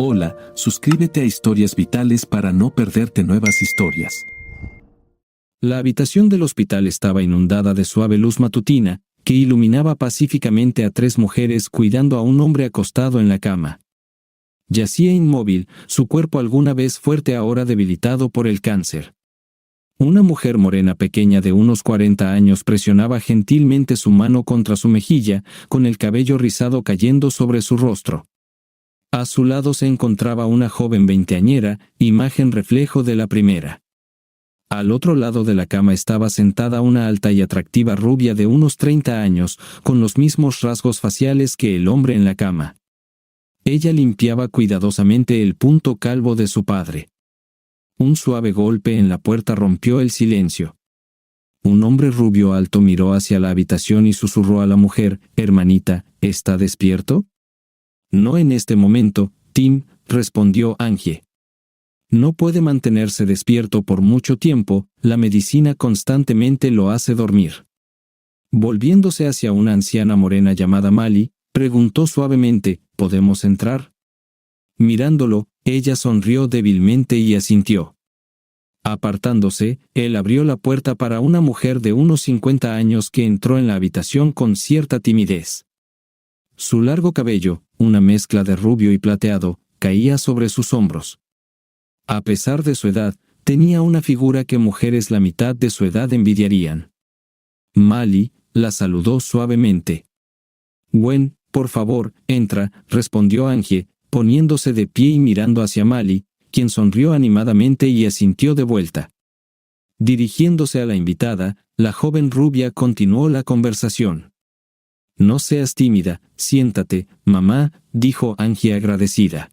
Hola, suscríbete a Historias Vitales para no perderte nuevas historias. La habitación del hospital estaba inundada de suave luz matutina, que iluminaba pacíficamente a tres mujeres cuidando a un hombre acostado en la cama. Yacía inmóvil, su cuerpo alguna vez fuerte ahora debilitado por el cáncer. Una mujer morena pequeña de unos 40 años presionaba gentilmente su mano contra su mejilla, con el cabello rizado cayendo sobre su rostro. A su lado se encontraba una joven veinteañera, imagen reflejo de la primera. Al otro lado de la cama estaba sentada una alta y atractiva rubia de unos 30 años, con los mismos rasgos faciales que el hombre en la cama. Ella limpiaba cuidadosamente el punto calvo de su padre. Un suave golpe en la puerta rompió el silencio. Un hombre rubio alto miró hacia la habitación y susurró a la mujer: «Hermanita, ¿está despierto?» «No en este momento, Tim», respondió Angie. «No puede mantenerse despierto por mucho tiempo, la medicina constantemente lo hace dormir». Volviéndose hacia una anciana morena llamada Mali, preguntó suavemente: «¿Podemos entrar?» Mirándolo, ella sonrió débilmente y asintió. Apartándose, él abrió la puerta para una mujer de unos 50 años que entró en la habitación con cierta timidez. Su largo cabello, una mezcla de rubio y plateado, caía sobre sus hombros. A pesar de su edad, tenía una figura que mujeres la mitad de su edad envidiarían. Mali la saludó suavemente. «Gwen, por favor, entra», respondió Angie, poniéndose de pie y mirando hacia Mali, quien sonrió animadamente y asintió de vuelta. Dirigiéndose a la invitada, la joven rubia continuó la conversación. «No seas tímida, siéntate, mamá», dijo Angie agradecida.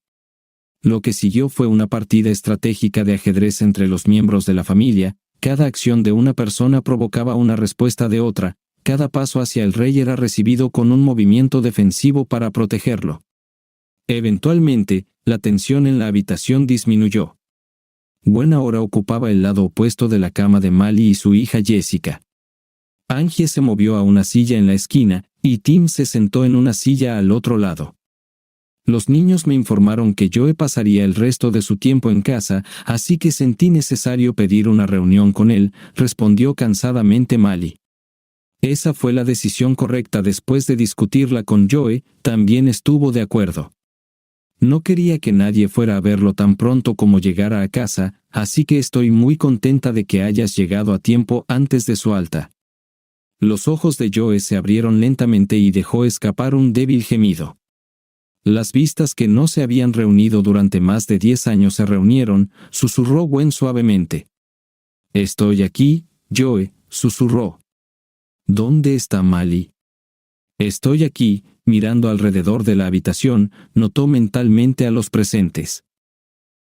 Lo que siguió fue una partida estratégica de ajedrez entre los miembros de la familia. Cada acción de una persona provocaba una respuesta de otra, cada paso hacia el rey era recibido con un movimiento defensivo para protegerlo. Eventualmente, la tensión en la habitación disminuyó. Gwen ahora ocupaba el lado opuesto de la cama de Mali y su hija Jessica. Angie se movió a una silla en la esquina, y Tim se sentó en una silla al otro lado. «Los niños me informaron que Joe pasaría el resto de su tiempo en casa, así que sentí necesario pedir una reunión con él», respondió cansadamente Mali. Esa fue la decisión correcta después de discutirla con Joe, también estuvo de acuerdo. No quería que nadie fuera a verlo tan pronto como llegara a casa, así que estoy muy contenta de que hayas llegado a tiempo antes de su alta. Los ojos de Joe se abrieron lentamente y dejó escapar un débil gemido. Las vistas que no se habían reunido durante más de 10 años se reunieron, susurró Gwen suavemente. «Estoy aquí, Joe», susurró. «¿Dónde está Mali?» «Estoy aquí», mirando alrededor de la habitación, notó mentalmente a los presentes.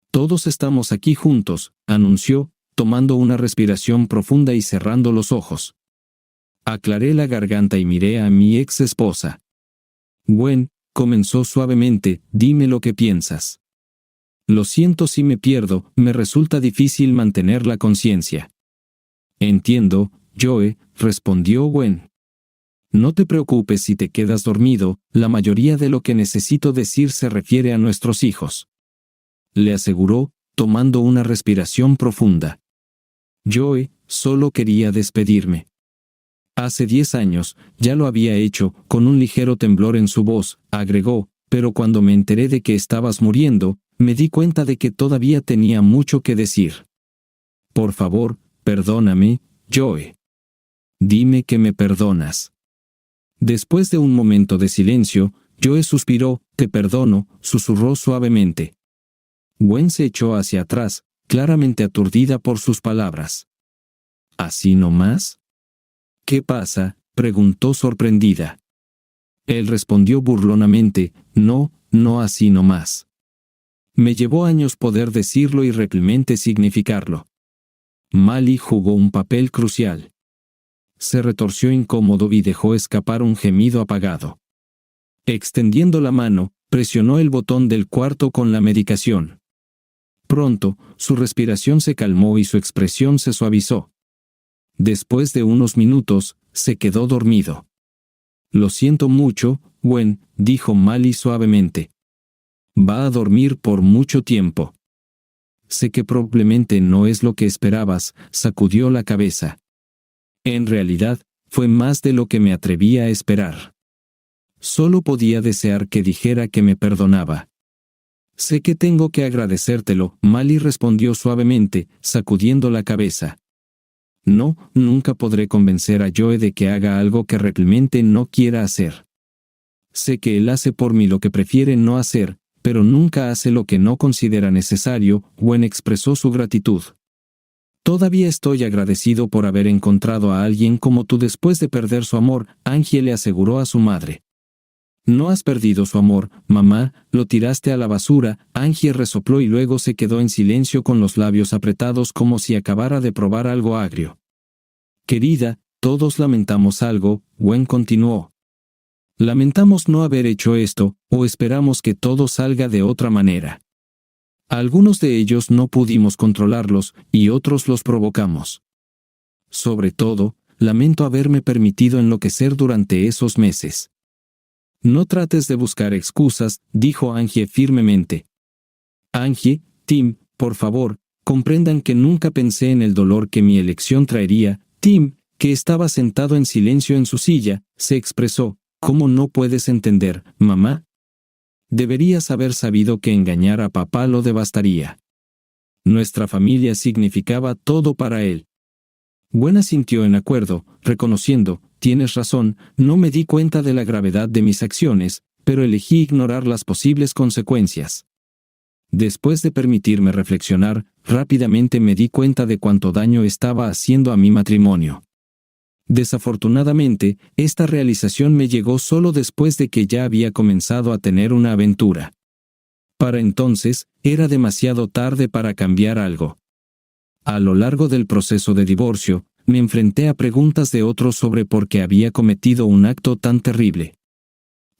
«Todos estamos aquí juntos», anunció, tomando una respiración profunda y cerrando los ojos. Aclaré la garganta y miré a mi ex esposa. «Gwen», comenzó suavemente, «dime lo que piensas». «Lo siento si me pierdo, me resulta difícil mantener la conciencia». «Entiendo, Joe», respondió Gwen. «No te preocupes si te quedas dormido, la mayoría de lo que necesito decir se refiere a nuestros hijos», le aseguró, tomando una respiración profunda. «Joe, solo quería despedirme. Hace 10 años, ya lo había hecho», con un ligero temblor en su voz, agregó, «pero cuando me enteré de que estabas muriendo, me di cuenta de que todavía tenía mucho que decir. Por favor, perdóname, Joe. Dime que me perdonas». Después de un momento de silencio, Joe suspiró. «Te perdono», susurró suavemente. Gwen se echó hacia atrás, claramente aturdida por sus palabras. «¿Así nomás?» «¿Qué pasa?», preguntó sorprendida. Él respondió burlonamente: «No, no así nomás. Me llevó años poder decirlo y realmente significarlo». Mali jugó un papel crucial. Se retorció incómodo y dejó escapar un gemido apagado. Extendiendo la mano, presionó el botón del cuarto con la medicación. Pronto, su respiración se calmó y su expresión se suavizó. Después de unos minutos, se quedó dormido. «Lo siento mucho, Gwen», dijo Mali suavemente. Va a dormir por mucho tiempo. Sé que probablemente no es lo que esperabas, sacudió la cabeza. En realidad, fue más de lo que me atrevía a esperar. Solo podía desear que dijera que me perdonaba. Sé que tengo que agradecértelo, Mali respondió suavemente, sacudiendo la cabeza. No, nunca podré convencer a Joe de que haga algo que realmente no quiera hacer. Sé que él hace por mí lo que prefiere no hacer, pero nunca hace lo que no considera necesario. Gwen expresó su gratitud. Todavía estoy agradecido por haber encontrado a alguien como tú después de perder su amor, Angie le aseguró a su madre. No has perdido su amor, mamá, lo tiraste a la basura. Angie resopló y luego se quedó en silencio con los labios apretados como si acabara de probar algo agrio. Querida, todos lamentamos algo, Gwen continuó. Lamentamos no haber hecho esto, o esperamos que todo salga de otra manera. Algunos de ellos no pudimos controlarlos, y otros los provocamos. Sobre todo, lamento haberme permitido enloquecer durante esos meses. No trates de buscar excusas, dijo Angie firmemente. Angie, Tim, por favor, comprendan que nunca pensé en el dolor que mi elección traería. Tim, que estaba sentado en silencio en su silla, se expresó. ¿Cómo no puedes entender, mamá? Deberías haber sabido que engañar a papá lo devastaría. Nuestra familia significaba todo para él. Gwen asintió en acuerdo, reconociendo, tienes razón, no me di cuenta de la gravedad de mis acciones, pero elegí ignorar las posibles consecuencias. Después de permitirme reflexionar, rápidamente me di cuenta de cuánto daño estaba haciendo a mi matrimonio. Desafortunadamente, esta realización me llegó solo después de que ya había comenzado a tener una aventura. Para entonces, era demasiado tarde para cambiar algo. A lo largo del proceso de divorcio, me enfrenté a preguntas de otros sobre por qué había cometido un acto tan terrible.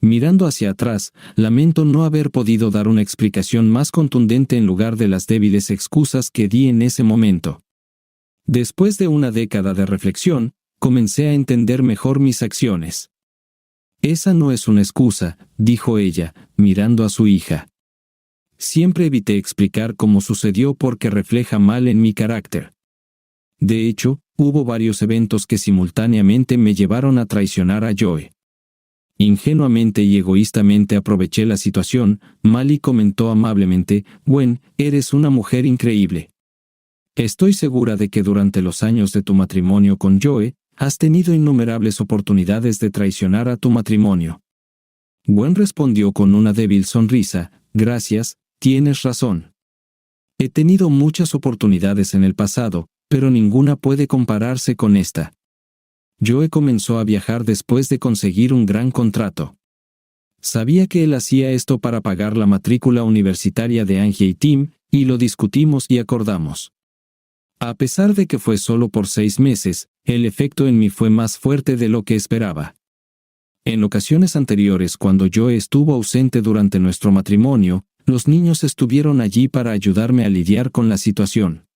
Mirando hacia atrás, lamento no haber podido dar una explicación más contundente en lugar de las débiles excusas que di en ese momento. Después de una década de reflexión, comencé a entender mejor mis acciones. Esa no es una excusa, dijo ella, mirando a su hija. Siempre evité explicar cómo sucedió porque refleja mal en mi carácter. De hecho, hubo varios eventos que simultáneamente me llevaron a traicionar a Joe. Ingenuamente y egoístamente aproveché la situación. Mali comentó amablemente, Gwen, eres una mujer increíble. Estoy segura de que durante los años de tu matrimonio con Joe, has tenido innumerables oportunidades de traicionar a tu matrimonio. Gwen respondió con una débil sonrisa, gracias, tienes razón. He tenido muchas oportunidades en el pasado, pero ninguna puede compararse con esta. Joe comenzó a viajar después de conseguir un gran contrato. Sabía que él hacía esto para pagar la matrícula universitaria de Angie y Tim, y lo discutimos y acordamos. A pesar de que fue solo por 6 meses, el efecto en mí fue más fuerte de lo que esperaba. En ocasiones anteriores, cuando Joe estuvo ausente durante nuestro matrimonio, los niños estuvieron allí para ayudarme a lidiar con la situación.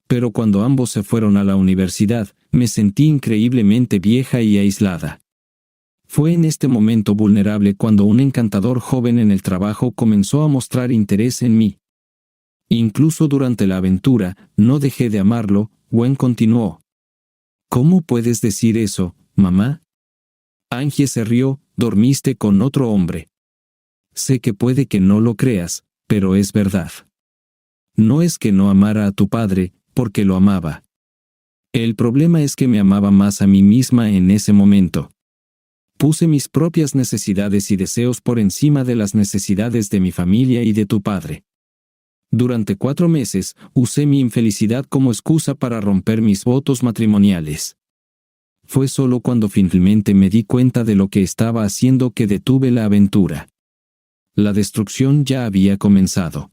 Pero cuando ambos se fueron a la universidad, me sentí increíblemente vieja y aislada. Fue en este momento vulnerable cuando un encantador joven en el trabajo comenzó a mostrar interés en mí. Incluso durante la aventura, no dejé de amarlo. Gwen continuó. ¿Cómo puedes decir eso, mamá? Angie se rió, dormiste con otro hombre. Sé que puede que no lo creas, pero es verdad. No es que no amara a tu padre, porque lo amaba. El problema es que me amaba más a mí misma en ese momento. Puse mis propias necesidades y deseos por encima de las necesidades de mi familia y de tu padre. Durante 4 meses, usé mi infelicidad como excusa para romper mis votos matrimoniales. Fue solo cuando finalmente me di cuenta de lo que estaba haciendo que detuve la aventura. La destrucción ya había comenzado.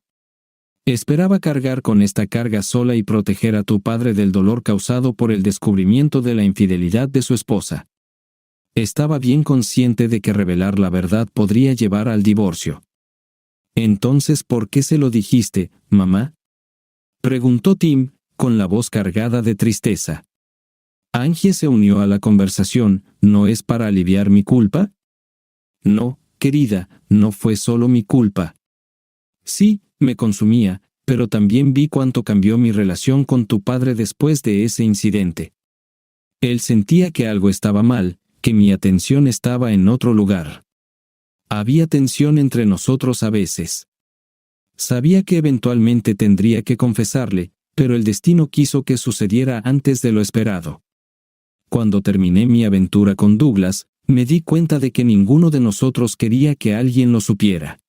Esperaba cargar con esta carga sola y proteger a tu padre del dolor causado por el descubrimiento de la infidelidad de su esposa. Estaba bien consciente de que revelar la verdad podría llevar al divorcio. Entonces, ¿por qué se lo dijiste, mamá? Preguntó Tim, con la voz cargada de tristeza. Angie se unió a la conversación. ¿No es para aliviar mi culpa? No, querida, no fue solo mi culpa. Sí, me consumía, pero también vi cuánto cambió mi relación con tu padre después de ese incidente. Él sentía que algo estaba mal, que mi atención estaba en otro lugar. Había tensión entre nosotros a veces. Sabía que eventualmente tendría que confesarle, pero el destino quiso que sucediera antes de lo esperado. Cuando terminé mi aventura con Douglas, me di cuenta de que ninguno de nosotros quería que alguien lo supiera.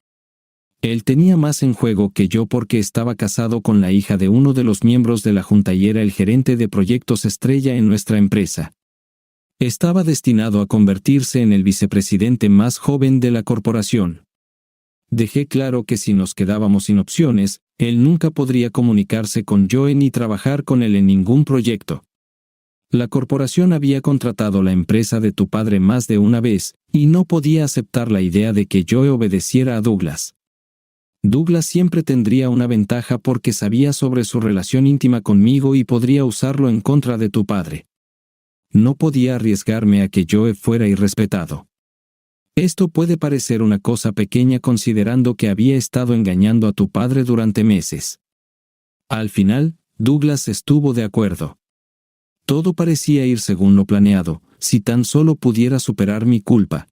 Él tenía más en juego que yo porque estaba casado con la hija de uno de los miembros de la junta y era el gerente de proyectos estrella en nuestra empresa. Estaba destinado a convertirse en el vicepresidente más joven de la corporación. Dejé claro que si nos quedábamos sin opciones, él nunca podría comunicarse con Joe ni trabajar con él en ningún proyecto. La corporación había contratado la empresa de tu padre más de una vez, y no podía aceptar la idea de que Joe obedeciera a Douglas. Douglas siempre tendría una ventaja porque sabía sobre su relación íntima conmigo y podría usarlo en contra de tu padre. No podía arriesgarme a que Joe fuera irrespetado. Esto puede parecer una cosa pequeña considerando que había estado engañando a tu padre durante meses. Al final, Douglas estuvo de acuerdo. Todo parecía ir según lo planeado, si tan solo pudiera superar mi culpa.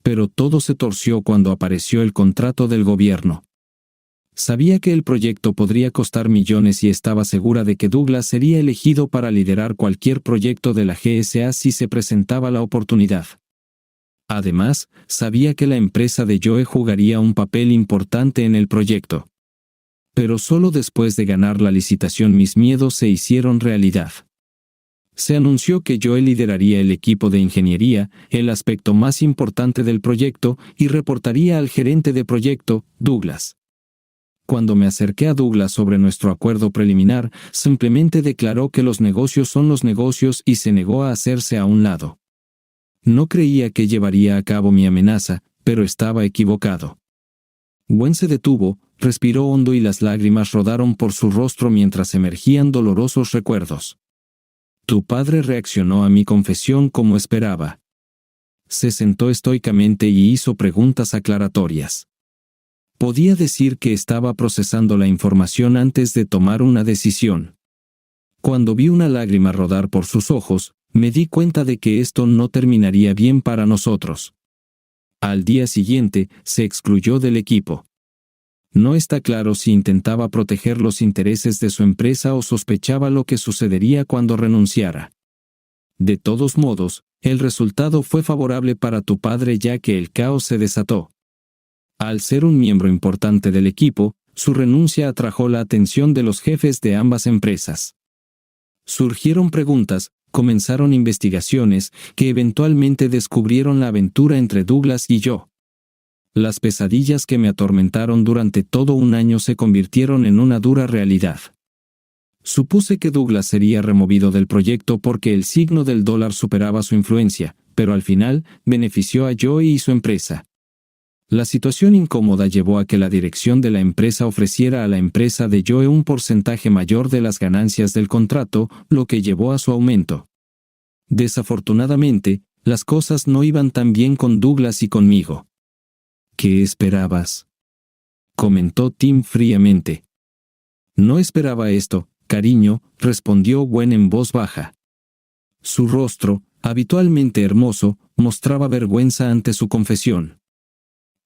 Pero todo se torció cuando apareció el contrato del gobierno. Sabía que el proyecto podría costar millones y estaba segura de que Douglas sería elegido para liderar cualquier proyecto de la GSA si se presentaba la oportunidad. Además, sabía que la empresa de Joe jugaría un papel importante en el proyecto. Pero solo después de ganar la licitación mis miedos se hicieron realidad. Se anunció que Joe lideraría el equipo de ingeniería, el aspecto más importante del proyecto, y reportaría al gerente de proyecto, Douglas. Cuando me acerqué a Douglas sobre nuestro acuerdo preliminar, simplemente declaró que los negocios son los negocios y se negó a hacerse a un lado. No creía que llevaría a cabo mi amenaza, pero estaba equivocado. Gwen se detuvo, respiró hondo y las lágrimas rodaron por su rostro mientras emergían dolorosos recuerdos. Tu padre reaccionó a mi confesión como esperaba. Se sentó estoicamente y hizo preguntas aclaratorias. Podía decir que estaba procesando la información antes de tomar una decisión. Cuando vi una lágrima rodar por sus ojos, me di cuenta de que esto no terminaría bien para nosotros. Al día siguiente, se excluyó del equipo. No está claro si intentaba proteger los intereses de su empresa o sospechaba lo que sucedería cuando renunciara. De todos modos, el resultado fue favorable para tu padre ya que el caos se desató. Al ser un miembro importante del equipo, su renuncia atrajo la atención de los jefes de ambas empresas. Surgieron preguntas, comenzaron investigaciones, que eventualmente descubrieron la aventura entre Douglas y yo. Las pesadillas que me atormentaron durante todo un año se convirtieron en una dura realidad. Supuse que Douglas sería removido del proyecto porque el signo del dólar superaba su influencia, pero al final, benefició a Joe y su empresa. La situación incómoda llevó a que la dirección de la empresa ofreciera a la empresa de Joe un porcentaje mayor de las ganancias del contrato, lo que llevó a su aumento. Desafortunadamente, las cosas no iban tan bien con Douglas y conmigo. ¿Qué esperabas?, comentó Tim fríamente. No esperaba esto, cariño, respondió Gwen en voz baja. Su rostro, habitualmente hermoso, mostraba vergüenza ante su confesión.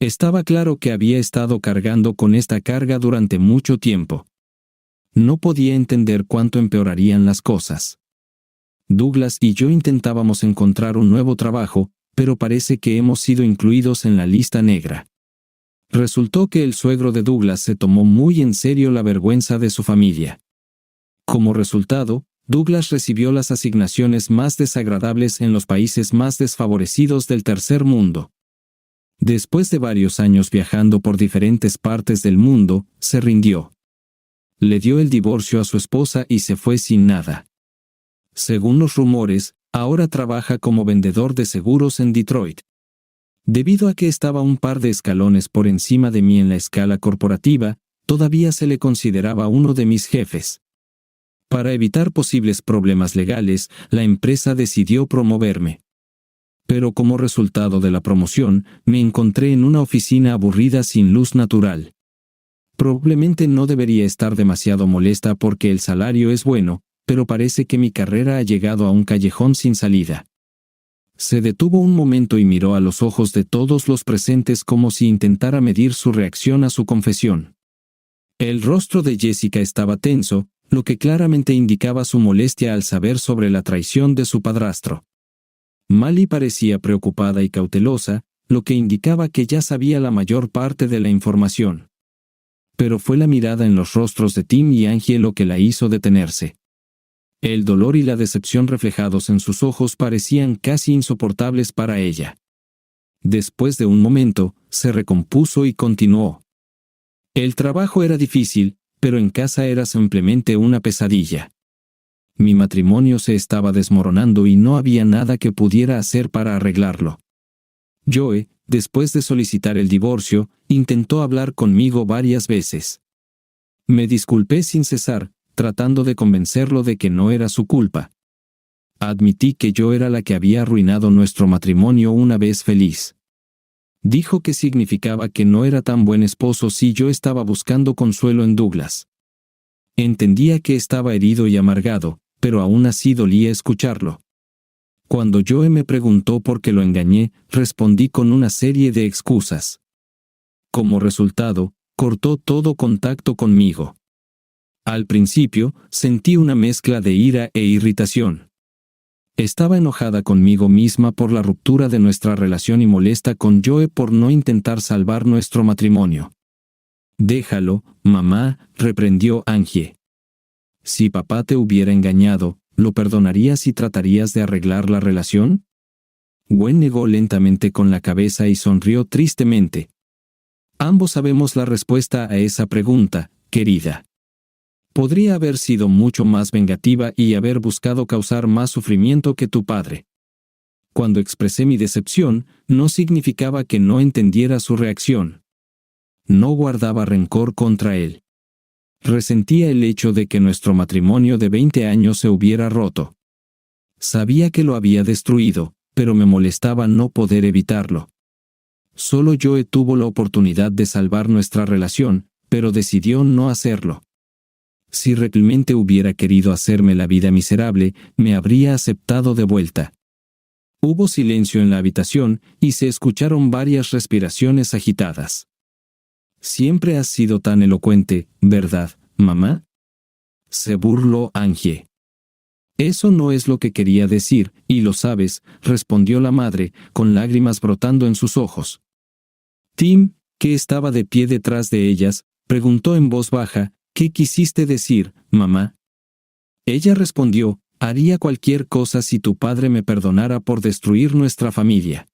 Estaba claro que había estado cargando con esta carga durante mucho tiempo. No podía entender cuánto empeorarían las cosas. Douglas y yo intentábamos encontrar un nuevo trabajo, pero parece que hemos sido incluidos en la lista negra. Resultó que el suegro de Douglas se tomó muy en serio la vergüenza de su familia. Como resultado, Douglas recibió las asignaciones más desagradables en los países más desfavorecidos del tercer mundo. Después de varios años viajando por diferentes partes del mundo, se rindió. Le dio el divorcio a su esposa y se fue sin nada. Según los rumores, ahora trabaja como vendedor de seguros en Detroit. Debido a que estaba un par de escalones por encima de mí en la escala corporativa, todavía se le consideraba uno de mis jefes. Para evitar posibles problemas legales, la empresa decidió promoverme. Pero como resultado de la promoción, me encontré en una oficina aburrida sin luz natural. Probablemente no debería estar demasiado molesta porque el salario es bueno, pero parece que mi carrera ha llegado a un callejón sin salida. Se detuvo un momento y miró a los ojos de todos los presentes como si intentara medir su reacción a su confesión. El rostro de Jessica estaba tenso, lo que claramente indicaba su molestia al saber sobre la traición de su padrastro. Mali parecía preocupada y cautelosa, lo que indicaba que ya sabía la mayor parte de la información. Pero fue la mirada en los rostros de Tim y Angie lo que la hizo detenerse. El dolor y la decepción reflejados en sus ojos parecían casi insoportables para ella. Después de un momento, se recompuso y continuó. El trabajo era difícil, pero en casa era simplemente una pesadilla. Mi matrimonio se estaba desmoronando y no había nada que pudiera hacer para arreglarlo. Joe, después de solicitar el divorcio, intentó hablar conmigo varias veces. Me disculpé sin cesar, tratando de convencerlo de que no era su culpa. Admití que yo era la que había arruinado nuestro matrimonio una vez feliz. Dijo que significaba que no era tan buen esposo si yo estaba buscando consuelo en Douglas. Entendía que estaba herido y amargado, pero aún así dolía escucharlo. Cuando Joe me preguntó por qué lo engañé, respondí con una serie de excusas. Como resultado, cortó todo contacto conmigo. Al principio, sentí una mezcla de ira e irritación. Estaba enojada conmigo misma por la ruptura de nuestra relación y molesta con Joe por no intentar salvar nuestro matrimonio. «Déjalo, mamá», reprendió Angie. «Si papá te hubiera engañado, ¿lo perdonarías y tratarías de arreglar la relación?» Gwen negó lentamente con la cabeza y sonrió tristemente. «Ambos sabemos la respuesta a esa pregunta, querida. Podría haber sido mucho más vengativa y haber buscado causar más sufrimiento que tu padre. Cuando expresé mi decepción, no significaba que no entendiera su reacción. No guardaba rencor contra él. Resentía el hecho de que nuestro matrimonio de 20 años se hubiera roto. Sabía que lo había destruido, pero me molestaba no poder evitarlo. Solo Joe tuvo la oportunidad de salvar nuestra relación, pero decidió no hacerlo. Si realmente hubiera querido hacerme la vida miserable, me habría aceptado de vuelta. Hubo silencio en la habitación y se escucharon varias respiraciones agitadas. «Siempre has sido tan elocuente, ¿verdad, mamá?», se burló Angie. «Eso no es lo que quería decir, y lo sabes», respondió la madre, con lágrimas brotando en sus ojos. Tim, que estaba de pie detrás de ellas, preguntó en voz baja: «¿Qué quisiste decir, mamá?». Ella respondió: «Haría cualquier cosa si tu padre me perdonara por destruir nuestra familia.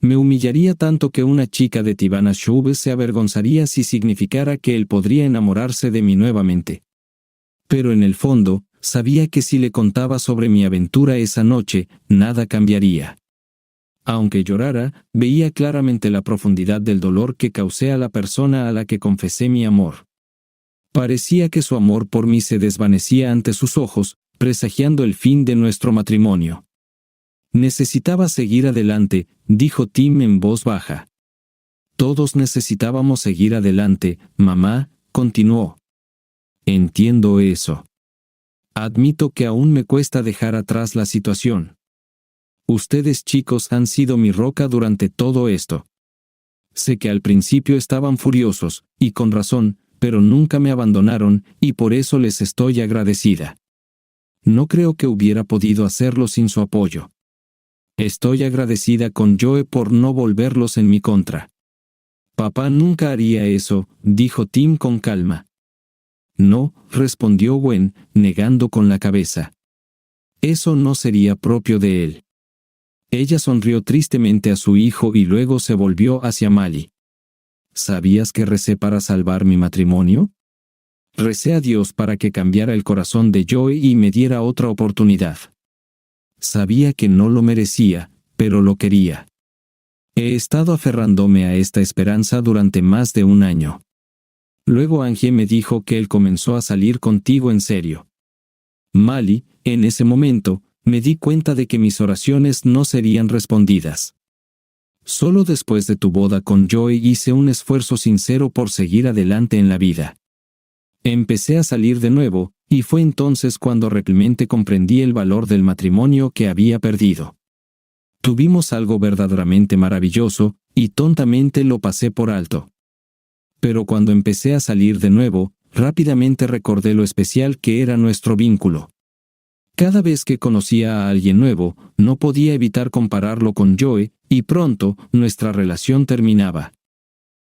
Me humillaría tanto que una chica de Tivana Shube se avergonzaría si significara que él podría enamorarse de mí nuevamente». Pero en el fondo, sabía que si le contaba sobre mi aventura esa noche, nada cambiaría. Aunque llorara, veía claramente la profundidad del dolor que causé a la persona a la que confesé mi amor. Parecía que su amor por mí se desvanecía ante sus ojos, presagiando el fin de nuestro matrimonio. «Necesitaba seguir adelante», dijo Tim en voz baja. «Todos necesitábamos seguir adelante, mamá», continuó. «Entiendo eso. Admito que aún me cuesta dejar atrás la situación. Ustedes chicos han sido mi roca durante todo esto. Sé que al principio estaban furiosos, y con razón, pero nunca me abandonaron, y por eso les estoy agradecida. No creo que hubiera podido hacerlo sin su apoyo. Estoy agradecida con Joe por no volverlos en mi contra». «Papá nunca haría eso», dijo Tim con calma. «No», respondió Gwen, negando con la cabeza. «Eso no sería propio de él». Ella sonrió tristemente a su hijo y luego se volvió hacia Mali. «¿Sabías que recé para salvar mi matrimonio? Recé a Dios para que cambiara el corazón de Joe y me diera otra oportunidad. Sabía que no lo merecía, pero lo quería. He estado aferrándome a esta esperanza durante más de un año. Luego Angie me dijo que él comenzó a salir contigo en serio. Mali, en ese momento, me di cuenta de que mis oraciones no serían respondidas. Solo después de tu boda con Joe hice un esfuerzo sincero por seguir adelante en la vida. Empecé a salir de nuevo, y fue entonces cuando realmente comprendí el valor del matrimonio que había perdido. Tuvimos algo verdaderamente maravilloso, y tontamente lo pasé por alto. Pero cuando empecé a salir de nuevo, rápidamente recordé lo especial que era nuestro vínculo. Cada vez que conocía a alguien nuevo, no podía evitar compararlo con Joe, y pronto, nuestra relación terminaba.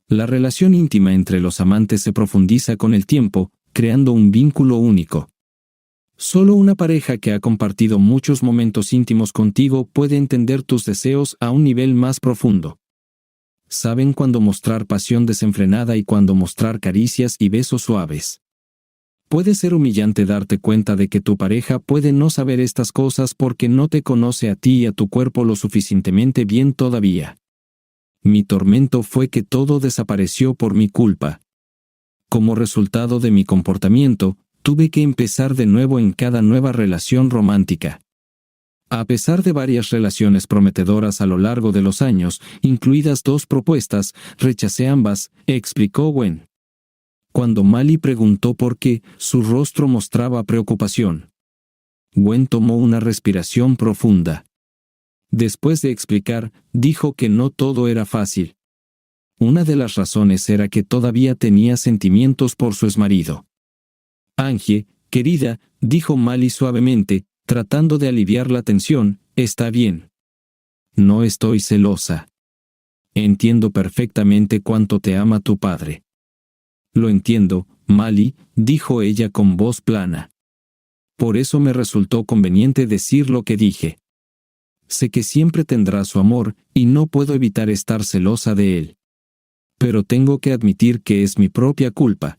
La relación íntima entre los amantes se profundiza con el tiempo, creando un vínculo único. Solo una pareja que ha compartido muchos momentos íntimos contigo puede entender tus deseos a un nivel más profundo. Saben cuándo mostrar pasión desenfrenada y cuándo mostrar caricias y besos suaves. Puede ser humillante darte cuenta de que tu pareja puede no saber estas cosas porque no te conoce a ti y a tu cuerpo lo suficientemente bien todavía. Mi tormento fue que todo desapareció por mi culpa. Como resultado de mi comportamiento, tuve que empezar de nuevo en cada nueva relación romántica. A pesar de varias relaciones prometedoras a lo largo de los años, incluidas 2 propuestas, rechacé ambas, explicó Gwen. Cuando Mali preguntó por qué, su rostro mostraba preocupación. Gwen tomó una respiración profunda. Después de explicar, dijo que no todo era fácil. Una de las razones era que todavía tenía sentimientos por su exmarido. Angie, querida, dijo Mali suavemente, tratando de aliviar la tensión, está bien. No estoy celosa. Entiendo perfectamente cuánto te ama tu padre. Lo entiendo, Mali, dijo ella con voz plana. Por eso me resultó conveniente decir lo que dije. Sé que siempre tendrá su amor, y no puedo evitar estar celosa de él. Pero tengo que admitir que es mi propia culpa.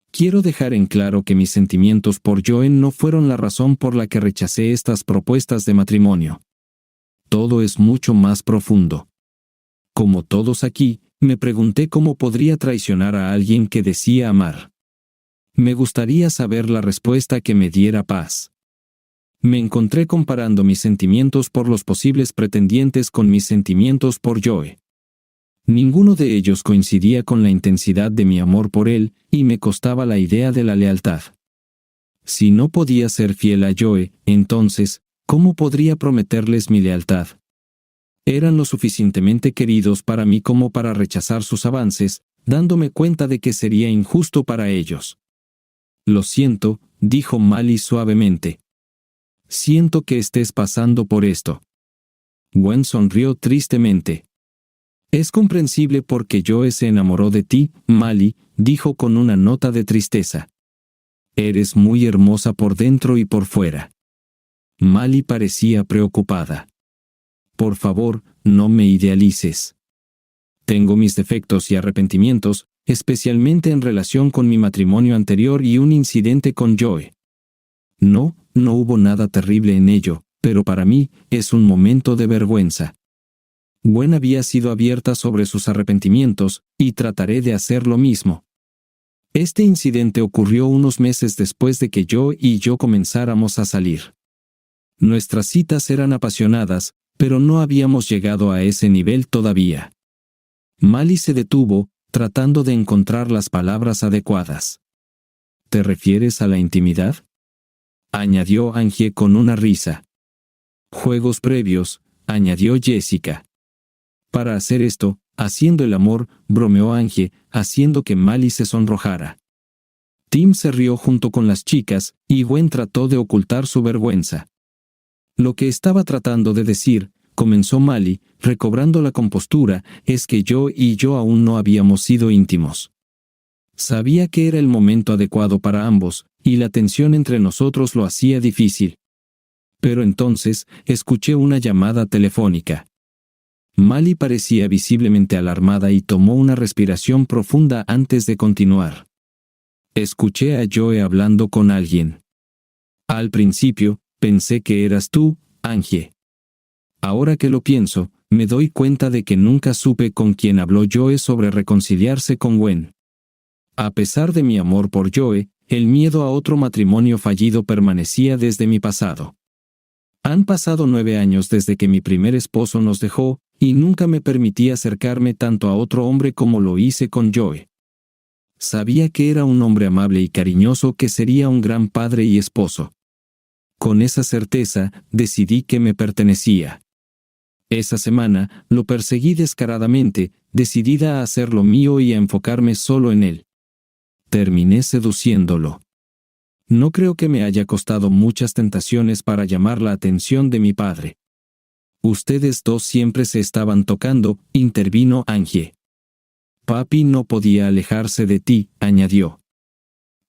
Quiero dejar en claro que mis sentimientos por Joen no fueron la razón por la que rechacé estas propuestas de matrimonio. Todo es mucho más profundo. Como todos aquí, me pregunté cómo podría traicionar a alguien que decía amar. Me gustaría saber la respuesta que me diera paz. Me encontré comparando mis sentimientos por los posibles pretendientes con mis sentimientos por Joe. Ninguno de ellos coincidía con la intensidad de mi amor por él, y me costaba la idea de la lealtad. Si no podía ser fiel a Joe, entonces, ¿cómo podría prometerles mi lealtad? Eran lo suficientemente queridos para mí como para rechazar sus avances, dándome cuenta de que sería injusto para ellos. Lo siento, dijo Mali suavemente. Siento que estés pasando por esto. Gwen sonrió tristemente. Es comprensible porque Joe se enamoró de ti, Mali, dijo con una nota de tristeza. Eres muy hermosa por dentro y por fuera. Mali parecía preocupada. Por favor, no me idealices. Tengo mis defectos y arrepentimientos, especialmente en relación con mi matrimonio anterior y un incidente con Joe. No hubo nada terrible en ello, pero para mí, es un momento de vergüenza. Gwen había sido abierta sobre sus arrepentimientos, y trataré de hacer lo mismo. Este incidente ocurrió unos meses después de que Joe y yo comenzáramos a salir. Nuestras citas eran apasionadas, pero no habíamos llegado a ese nivel todavía. Mali se detuvo, tratando de encontrar las palabras adecuadas. ¿Te refieres a la intimidad?, añadió Angie con una risa. Juegos previos, añadió Jessica. Para hacer esto, haciendo el amor, bromeó Angie, haciendo que Mali se sonrojara. Tim se rió junto con las chicas, y Gwen trató de ocultar su vergüenza. Lo que estaba tratando de decir, comenzó Mali, recobrando la compostura, es que yo y yo aún no habíamos sido íntimos. Sabía que era el momento adecuado para ambos, y la tensión entre nosotros lo hacía difícil. Pero entonces, escuché una llamada telefónica. Mali parecía visiblemente alarmada y tomó una respiración profunda antes de continuar. Escuché a Joe hablando con alguien. Al principio, pensé que eras tú, Angie. Ahora que lo pienso, me doy cuenta de que nunca supe con quién habló Joe sobre reconciliarse con Gwen. A pesar de mi amor por Joe, el miedo a otro matrimonio fallido permanecía desde mi pasado. Han pasado 9 años desde que mi primer esposo nos dejó, y nunca me permití acercarme tanto a otro hombre como lo hice con Joe. Sabía que era un hombre amable y cariñoso que sería un gran padre y esposo. Con esa certeza, decidí que me pertenecía. Esa semana, lo perseguí descaradamente, decidida a hacer lo mío y a enfocarme solo en él. Terminé seduciéndolo. No creo que me haya costado muchas tentaciones para llamar la atención de mi padre. Ustedes dos siempre se estaban tocando, intervino Angie. Papi no podía alejarse de ti, añadió.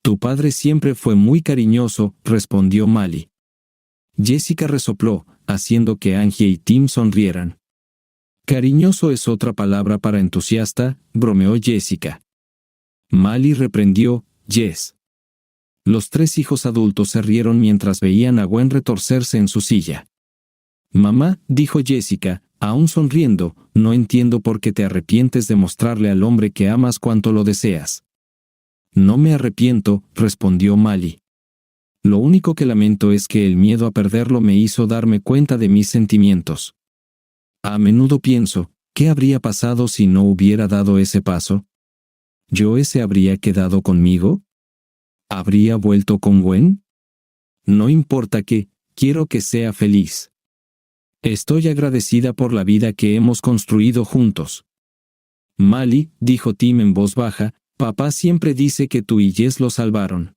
Tu padre siempre fue muy cariñoso, respondió Mali. Jessica resopló, haciendo que Angie y Tim sonrieran. Cariñoso es otra palabra para entusiasta, bromeó Jessica. Mali reprendió, Jess. Los tres hijos adultos se rieron mientras veían a Gwen retorcerse en su silla. Mamá, dijo Jessica, aún sonriendo, no entiendo por qué te arrepientes de mostrarle al hombre que amas cuanto lo deseas. No me arrepiento, respondió Mali. Lo único que lamento es que el miedo a perderlo me hizo darme cuenta de mis sentimientos. A menudo pienso, ¿qué habría pasado si no hubiera dado ese paso? ¿Joe se habría quedado conmigo? ¿Habría vuelto con Gwen? No importa qué, quiero que sea feliz. Estoy agradecida por la vida que hemos construido juntos. Mali, dijo Tim en voz baja, papá siempre dice que tú y Jess lo salvaron.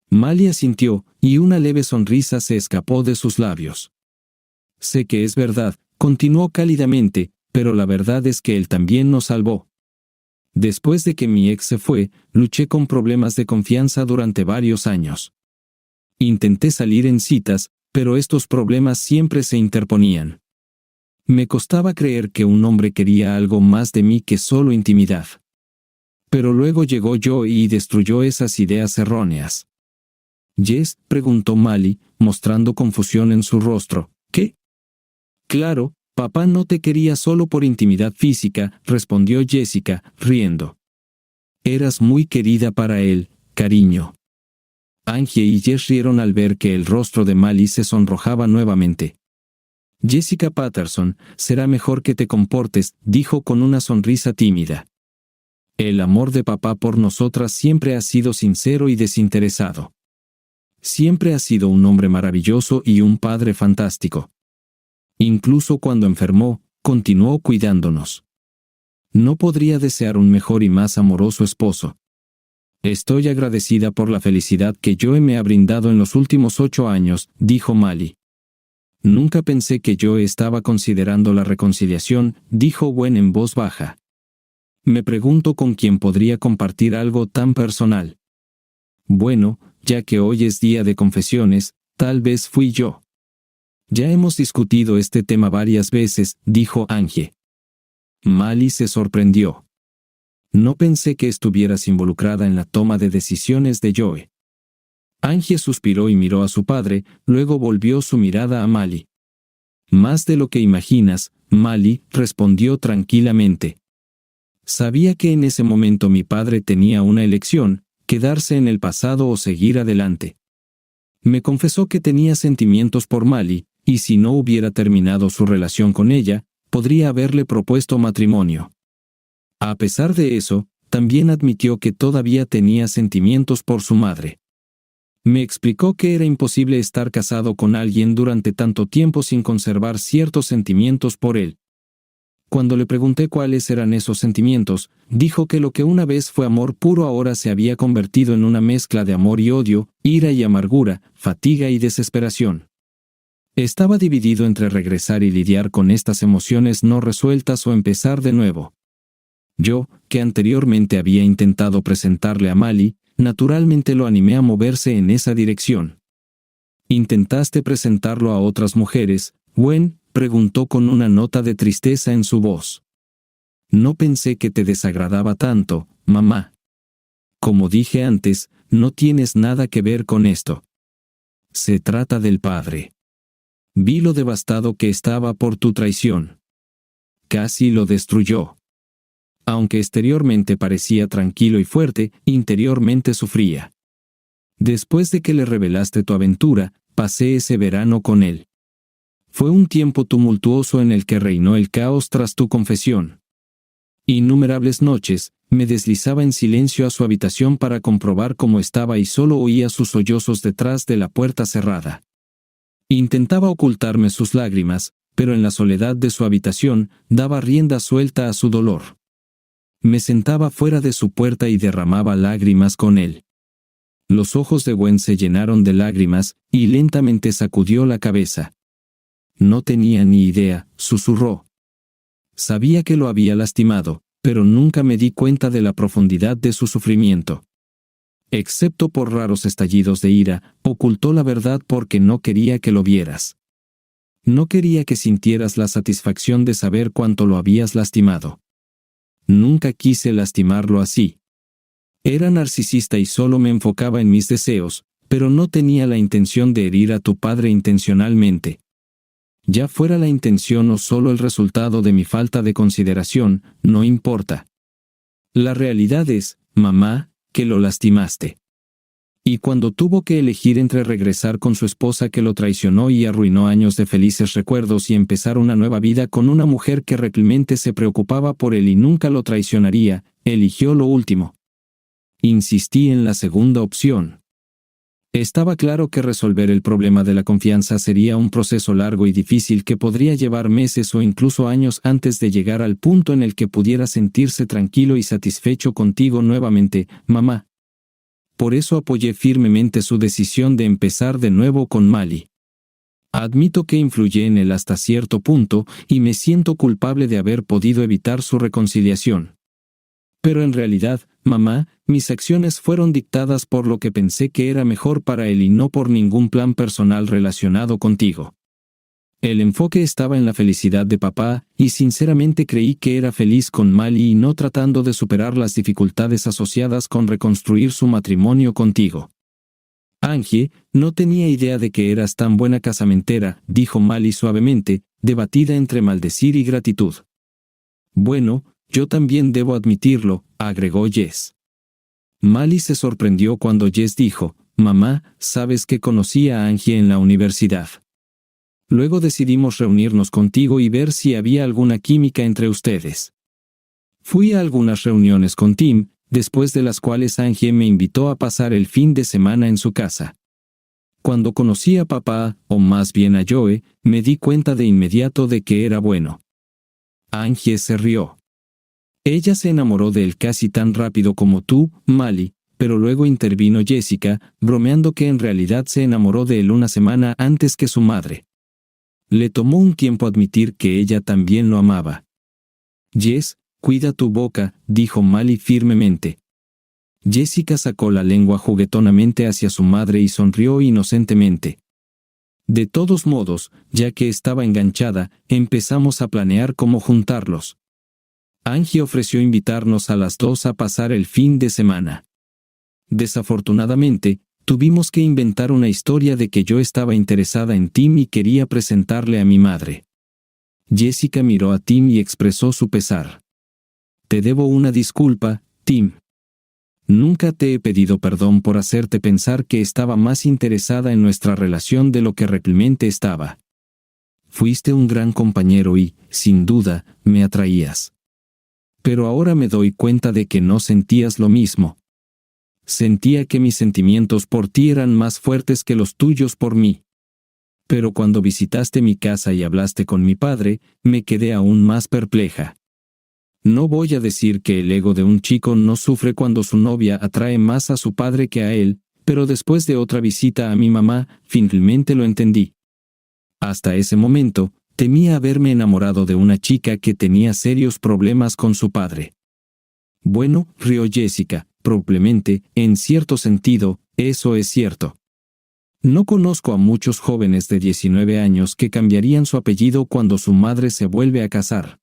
Mali asintió, y una leve sonrisa se escapó de sus labios. Sé que es verdad, continuó cálidamente, pero la verdad es que él también nos salvó. Después de que mi ex se fue, luché con problemas de confianza durante varios años. Intenté salir en citas, pero estos problemas siempre se interponían. Me costaba creer que un hombre quería algo más de mí que solo intimidad. Pero luego llegó Joe y destruyó esas ideas erróneas. Jess, preguntó Mali, mostrando confusión en su rostro. ¿Qué? Claro, papá no te quería solo por intimidad física, respondió Jessica, riendo. Eras muy querida para él, cariño. Angie y Jess rieron al ver que el rostro de Mali se sonrojaba nuevamente. Jessica Patterson, será mejor que te comportes, dijo con una sonrisa tímida. El amor de papá por nosotras siempre ha sido sincero y desinteresado. Siempre ha sido un hombre maravilloso y un padre fantástico. Incluso cuando enfermó, continuó cuidándonos. No podría desear un mejor y más amoroso esposo. Estoy agradecida por la felicidad que Joe me ha brindado en los últimos 8 años, dijo Mali. Nunca pensé que Joe estaba considerando la reconciliación, dijo Gwen en voz baja. Me pregunto con quién podría compartir algo tan personal. Bueno, ya que hoy es día de confesiones, tal vez fui yo. Ya hemos discutido este tema varias veces, dijo Angie. Mali se sorprendió. No pensé que estuvieras involucrada en la toma de decisiones de Joe. Angie suspiró y miró a su padre, luego volvió su mirada a Mali. Más de lo que imaginas, Mali, respondió tranquilamente. Sabía que en ese momento mi padre tenía una elección, quedarse en el pasado o seguir adelante. Me confesó que tenía sentimientos por Mali, y si no hubiera terminado su relación con ella, podría haberle propuesto matrimonio. A pesar de eso, también admitió que todavía tenía sentimientos por su madre. Me explicó que era imposible estar casado con alguien durante tanto tiempo sin conservar ciertos sentimientos por él. Cuando le pregunté cuáles eran esos sentimientos, dijo que lo que una vez fue amor puro ahora se había convertido en una mezcla de amor y odio, ira y amargura, fatiga y desesperación. Estaba dividido entre regresar y lidiar con estas emociones no resueltas o empezar de nuevo. Yo, que anteriormente había intentado presentarle a Mali, naturalmente lo animé a moverse en esa dirección. ¿Intentaste presentarlo a otras mujeres, Gwen?, preguntó con una nota de tristeza en su voz. No pensé que te desagradaba tanto, mamá. Como dije antes, no tienes nada que ver con esto. Se trata del padre. Vi lo devastado que estaba por tu traición. Casi lo destruyó. Aunque exteriormente parecía tranquilo y fuerte, interiormente sufría. Después de que le revelaste tu aventura, pasé ese verano con él. Fue un tiempo tumultuoso en el que reinó el caos tras tu confesión. Innumerables noches, me deslizaba en silencio a su habitación para comprobar cómo estaba y solo oía sus sollozos detrás de la puerta cerrada. Intentaba ocultarme sus lágrimas, pero en la soledad de su habitación daba rienda suelta a su dolor. Me sentaba fuera de su puerta y derramaba lágrimas con él. Los ojos de Gwen se llenaron de lágrimas, y lentamente sacudió la cabeza. No tenía ni idea, susurró. Sabía que lo había lastimado, pero nunca me di cuenta de la profundidad de su sufrimiento. Excepto por raros estallidos de ira, ocultó la verdad porque no quería que lo vieras. No quería que sintieras la satisfacción de saber cuánto lo habías lastimado. Nunca quise lastimarlo así. Era narcisista y solo me enfocaba en mis deseos, pero no tenía la intención de herir a tu padre intencionalmente. Ya fuera la intención o solo el resultado de mi falta de consideración, no importa. La realidad es, mamá, que lo lastimaste. Y cuando tuvo que elegir entre regresar con su esposa que lo traicionó y arruinó años de felices recuerdos y empezar una nueva vida con una mujer que realmente se preocupaba por él y nunca lo traicionaría, eligió lo último. Insistí en la segunda opción. Estaba claro que resolver el problema de la confianza sería un proceso largo y difícil que podría llevar meses o incluso años antes de llegar al punto en el que pudiera sentirse tranquilo y satisfecho contigo nuevamente, mamá. Por eso apoyé firmemente su decisión de empezar de nuevo con Mali. Admito que influí en él hasta cierto punto y me siento culpable de haber podido evitar su reconciliación. Pero en realidad, mamá, mis acciones fueron dictadas por lo que pensé que era mejor para él y no por ningún plan personal relacionado contigo. El enfoque estaba en la felicidad de papá, y sinceramente creí que era feliz con Mali y no tratando de superar las dificultades asociadas con reconstruir su matrimonio contigo. Angie, no tenía idea de que eras tan buena casamentera, dijo Mali suavemente, debatida entre maldecir y gratitud. Bueno, yo también debo admitirlo, agregó Jess. Mali se sorprendió cuando Jess dijo, mamá, sabes que conocí a Angie en la universidad. Luego decidimos reunirnos contigo y ver si había alguna química entre ustedes. Fui a algunas reuniones con Tim, después de las cuales Angie me invitó a pasar el fin de semana en su casa. Cuando conocí a papá, o más bien a Joe, me di cuenta de inmediato de que era bueno. Angie se rió. Ella se enamoró de él casi tan rápido como tú, Mali, pero luego intervino Jessica, bromeando que en realidad se enamoró de él una semana antes que su madre. Le tomó un tiempo admitir que ella también lo amaba. Jess, cuida tu boca, dijo Mali firmemente. Jessica sacó la lengua juguetonamente hacia su madre y sonrió inocentemente. De todos modos, ya que estaba enganchada, empezamos a planear cómo juntarlos. Angie ofreció invitarnos a las dos a pasar el fin de semana. Desafortunadamente, tuvimos que inventar una historia de que yo estaba interesada en Tim y quería presentarle a mi madre. Jessica miró a Tim y expresó su pesar. Te debo una disculpa, Tim. Nunca te he pedido perdón por hacerte pensar que estaba más interesada en nuestra relación de lo que realmente estaba. Fuiste un gran compañero y, sin duda, me atraías. Pero ahora me doy cuenta de que no sentías lo mismo. Sentía que mis sentimientos por ti eran más fuertes que los tuyos por mí. Pero cuando visitaste mi casa y hablaste con mi padre, me quedé aún más perpleja. No voy a decir que el ego de un chico no sufre cuando su novia atrae más a su padre que a él, pero después de otra visita a mi mamá, finalmente lo entendí. Hasta ese momento, temía haberme enamorado de una chica que tenía serios problemas con su padre. Bueno, rió Jessica, probablemente, en cierto sentido, eso es cierto. No conozco a muchos jóvenes de 19 años que cambiarían su apellido cuando su madre se vuelve a casar.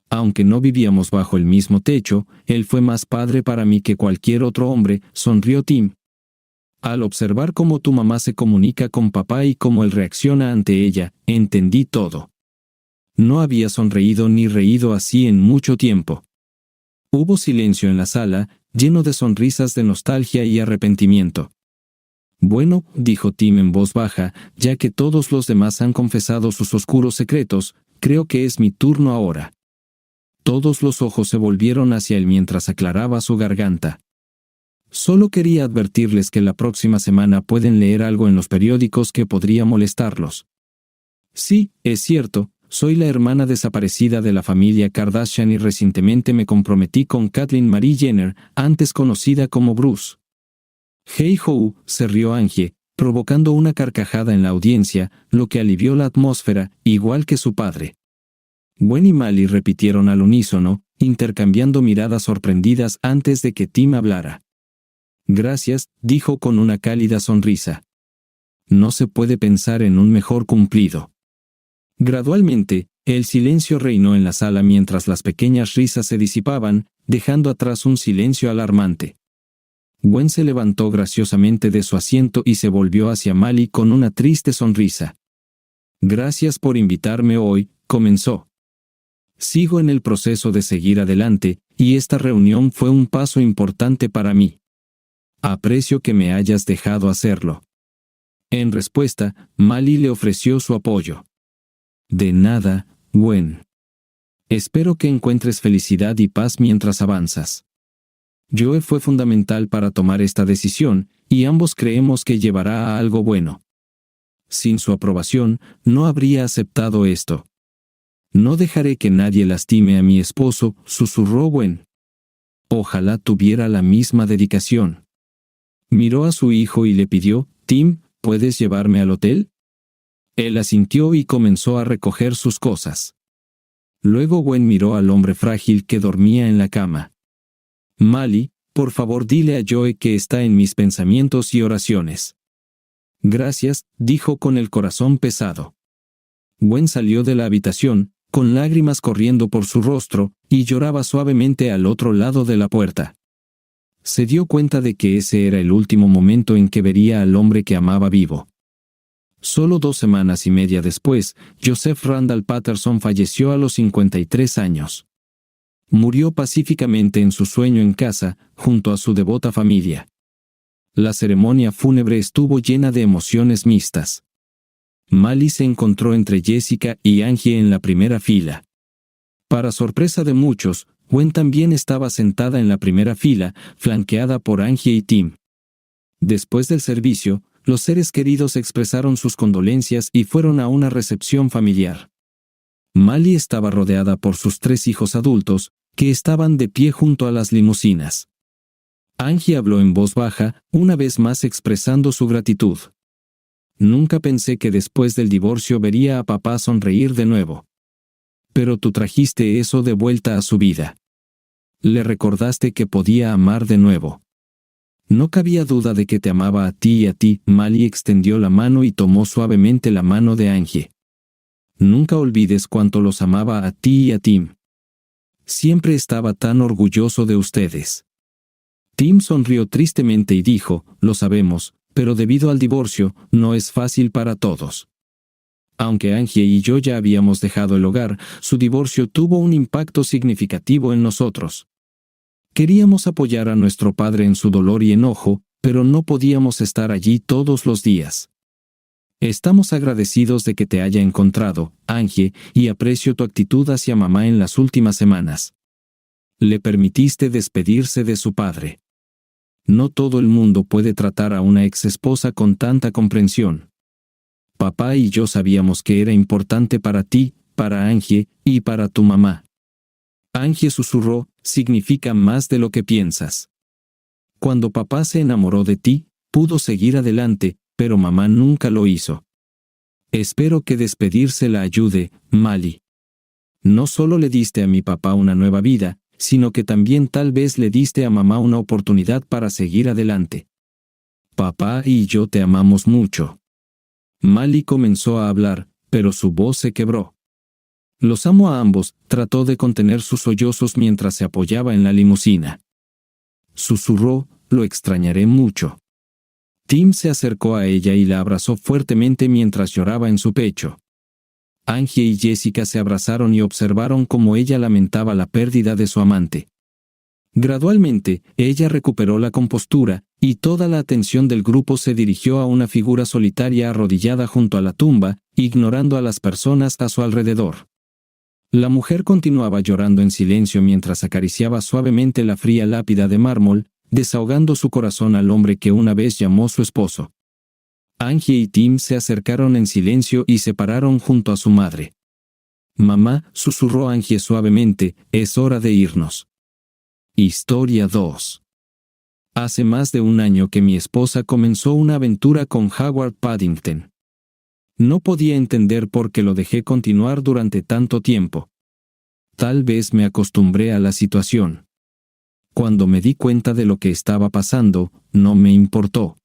Aunque no vivíamos bajo el mismo techo, él fue más padre para mí que cualquier otro hombre, sonrió Tim. Al observar cómo tu mamá se comunica con papá y cómo él reacciona ante ella, entendí todo. No había sonreído ni reído así en mucho tiempo. Hubo silencio en la sala, lleno de sonrisas de nostalgia y arrepentimiento. Bueno, dijo Tim en voz baja, ya que todos los demás han confesado sus oscuros secretos, creo que es mi turno ahora. Todos los ojos se volvieron hacia él mientras aclaraba su garganta. Solo quería advertirles que la próxima semana pueden leer algo en los periódicos que podría molestarlos. Sí, es cierto, soy la hermana desaparecida de la familia Kardashian y recientemente me comprometí con Caitlyn Marie Jenner, antes conocida como Bruce. Hey-ho, se rió Angie, provocando una carcajada en la audiencia, lo que alivió la atmósfera, igual que su padre. Gwen y Mali repitieron al unísono, intercambiando miradas sorprendidas antes de que Tim hablara. Gracias, dijo con una cálida sonrisa. No se puede pensar en un mejor cumplido. Gradualmente, el silencio reinó en la sala mientras las pequeñas risas se disipaban, dejando atrás un silencio alarmante. Gwen se levantó graciosamente de su asiento y se volvió hacia Mali con una triste sonrisa. Gracias por invitarme hoy, comenzó. Sigo en el proceso de seguir adelante, y esta reunión fue un paso importante para mí. Aprecio que me hayas dejado hacerlo. En respuesta, Mali le ofreció su apoyo. De nada, Gwen. Espero que encuentres felicidad y paz mientras avanzas. Joe fue fundamental para tomar esta decisión, y ambos creemos que llevará a algo bueno. Sin su aprobación, no habría aceptado esto. No dejaré que nadie lastime a mi esposo, susurró Gwen. Ojalá tuviera la misma dedicación. Miró a su hijo y le pidió, Tim, ¿puedes llevarme al hotel? Él asintió y comenzó a recoger sus cosas. Luego Gwen miró al hombre frágil que dormía en la cama. Mali, por favor dile a Joe que está en mis pensamientos y oraciones. Gracias, dijo con el corazón pesado. Gwen salió de la habitación, con lágrimas corriendo por su rostro, y lloraba suavemente al otro lado de la puerta. Se dio cuenta de que ese era el último momento en que vería al hombre que amaba vivo. Solo 2 semanas y media después, Joseph Randall Patterson falleció a los 53 años. Murió pacíficamente en su sueño en casa, junto a su devota familia. La ceremonia fúnebre estuvo llena de emociones mixtas. Mali se encontró entre Jessica y Angie en la primera fila. Para sorpresa de muchos, Gwen también estaba sentada en la primera fila, flanqueada por Angie y Tim. Después del servicio, los seres queridos expresaron sus condolencias y fueron a una recepción familiar. Mali estaba rodeada por sus 3 hijos adultos, que estaban de pie junto a las limusinas. Angie habló en voz baja, una vez más expresando su gratitud. Nunca pensé que después del divorcio vería a papá sonreír de nuevo. Pero tú trajiste eso de vuelta a su vida. Le recordaste que podía amar de nuevo. No cabía duda de que te amaba a ti y a ti. Mali extendió la mano y tomó suavemente la mano de Angie. Nunca olvides cuánto los amaba a ti y a Tim. Siempre estaba tan orgulloso de ustedes. Tim sonrió tristemente y dijo, lo sabemos, pero debido al divorcio, no es fácil para todos. Aunque Angie y yo ya habíamos dejado el hogar, su divorcio tuvo un impacto significativo en nosotros. Queríamos apoyar a nuestro padre en su dolor y enojo, pero no podíamos estar allí todos los días. Estamos agradecidos de que te haya encontrado, Angie, y aprecio tu actitud hacia mamá en las últimas semanas. Le permitiste despedirse de su padre. No todo el mundo puede tratar a una exesposa con tanta comprensión. Papá y yo sabíamos que era importante para ti, para Angie, y para tu mamá. Angie susurró, significa más de lo que piensas. Cuando papá se enamoró de ti, pudo seguir adelante, pero mamá nunca lo hizo. Espero que despedirse la ayude, Mali. No solo le diste a mi papá una nueva vida, sino que también tal vez le diste a mamá una oportunidad para seguir adelante. Papá y yo te amamos mucho. Mali comenzó a hablar, pero su voz se quebró. Los amo a ambos, trató de contener sus sollozos mientras se apoyaba en la limusina. Susurró, lo extrañaré mucho. Tim se acercó a ella y la abrazó fuertemente mientras lloraba en su pecho. Angie y Jessica se abrazaron y observaron cómo ella lamentaba la pérdida de su amante. Gradualmente, ella recuperó la compostura, y toda la atención del grupo se dirigió a una figura solitaria arrodillada junto a la tumba, ignorando a las personas a su alrededor. La mujer continuaba llorando en silencio mientras acariciaba suavemente la fría lápida de mármol, desahogando su corazón al hombre que una vez llamó su esposo. Angie y Tim se acercaron en silencio y se pararon junto a su madre. «Mamá», susurró Angie suavemente, «es hora de irnos». Historia 2. Hace más de un año que mi esposa comenzó una aventura con Howard Paddington. No podía entender por qué lo dejé continuar durante tanto tiempo. Tal vez me acostumbré a la situación. Cuando me di cuenta de lo que estaba pasando, no me importó.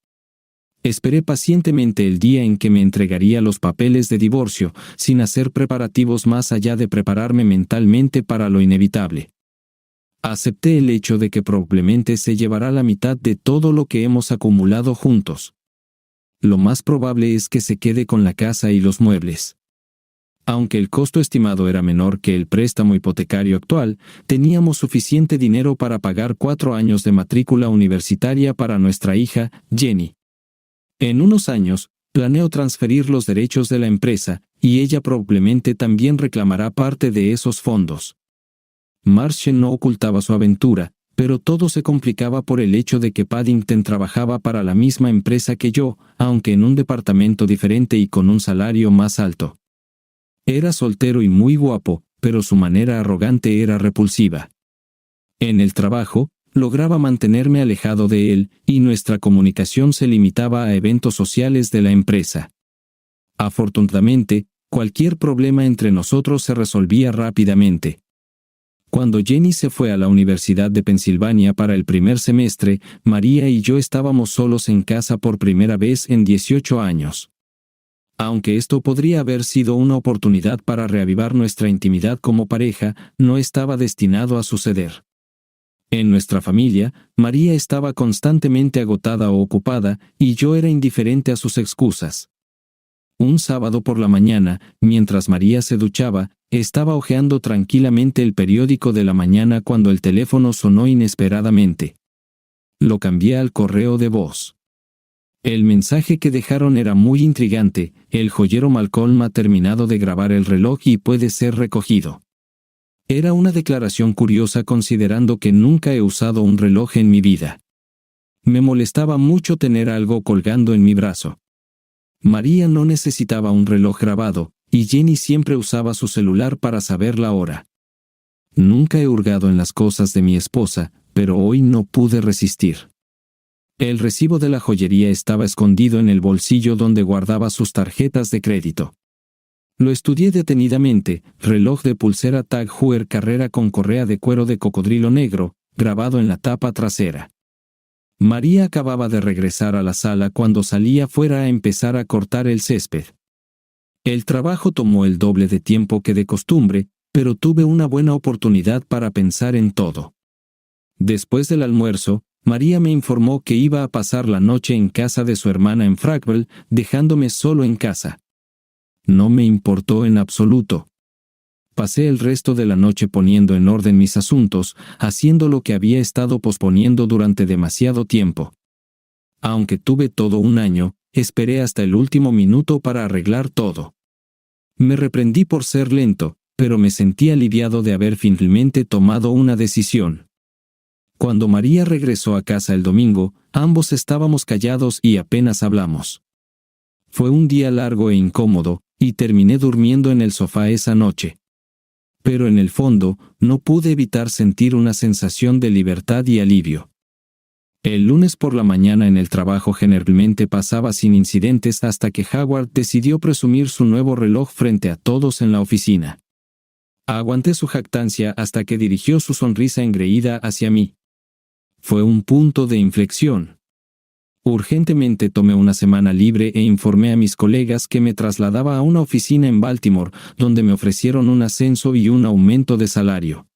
Esperé pacientemente el día en que me entregaría los papeles de divorcio, sin hacer preparativos más allá de prepararme mentalmente para lo inevitable. Acepté el hecho de que probablemente se llevará la mitad de todo lo que hemos acumulado juntos. Lo más probable es que se quede con la casa y los muebles. Aunque el costo estimado era menor que el préstamo hipotecario actual, teníamos suficiente dinero para pagar 4 años de matrícula universitaria para nuestra hija, Jenny. En unos años, planeo transferir los derechos de la empresa, y ella probablemente también reclamará parte de esos fondos. Marshall no ocultaba su aventura, pero todo se complicaba por el hecho de que Paddington trabajaba para la misma empresa que yo, aunque en un departamento diferente y con un salario más alto. Era soltero y muy guapo, pero su manera arrogante era repulsiva. En el trabajo, lograba mantenerme alejado de él, y nuestra comunicación se limitaba a eventos sociales de la empresa. Afortunadamente, cualquier problema entre nosotros se resolvía rápidamente. Cuando Jenny se fue a la Universidad de Pensilvania para el primer semestre, María y yo estábamos solos en casa por primera vez en 18 años. Aunque esto podría haber sido una oportunidad para reavivar nuestra intimidad como pareja, no estaba destinado a suceder. En nuestra familia, María estaba constantemente agotada o ocupada, y yo era indiferente a sus excusas. Un sábado por la mañana, mientras María se duchaba, estaba hojeando tranquilamente el periódico de la mañana cuando el teléfono sonó inesperadamente. Lo cambié al correo de voz. El mensaje que dejaron era muy intrigante: el joyero Malcolm ha terminado de grabar el reloj y puede ser recogido. Era una declaración curiosa considerando que nunca he usado un reloj en mi vida. Me molestaba mucho tener algo colgando en mi brazo. María no necesitaba un reloj grabado, y Jenny siempre usaba su celular para saber la hora. Nunca he hurgado en las cosas de mi esposa, pero hoy no pude resistir. El recibo de la joyería estaba escondido en el bolsillo donde guardaba sus tarjetas de crédito. Lo estudié detenidamente: reloj de pulsera Tag Heuer Carrera con correa de cuero de cocodrilo negro, grabado en la tapa trasera. María acababa de regresar a la sala cuando salí afuera a empezar a cortar el césped. El trabajo tomó el doble de tiempo que de costumbre, pero tuve una buena oportunidad para pensar en todo. Después del almuerzo, María me informó que iba a pasar la noche en casa de su hermana en Frackville, dejándome solo en casa. No me importó en absoluto. Pasé el resto de la noche poniendo en orden mis asuntos, haciendo lo que había estado posponiendo durante demasiado tiempo. Aunque tuve todo un año, esperé hasta el último minuto para arreglar todo. Me reprendí por ser lento, pero me sentí aliviado de haber finalmente tomado una decisión. Cuando María regresó a casa el domingo, ambos estábamos callados y apenas hablamos. Fue un día largo e incómodo, y terminé durmiendo en el sofá esa noche. Pero en el fondo, no pude evitar sentir una sensación de libertad y alivio. El lunes por la mañana en el trabajo generalmente pasaba sin incidentes hasta que Howard decidió presumir su nuevo reloj frente a todos en la oficina. Aguanté su jactancia hasta que dirigió su sonrisa engreída hacia mí. Fue un punto de inflexión. Urgentemente tomé una semana libre e informé a mis colegas que me trasladaba a una oficina en Baltimore, donde me ofrecieron un ascenso y un aumento de salario.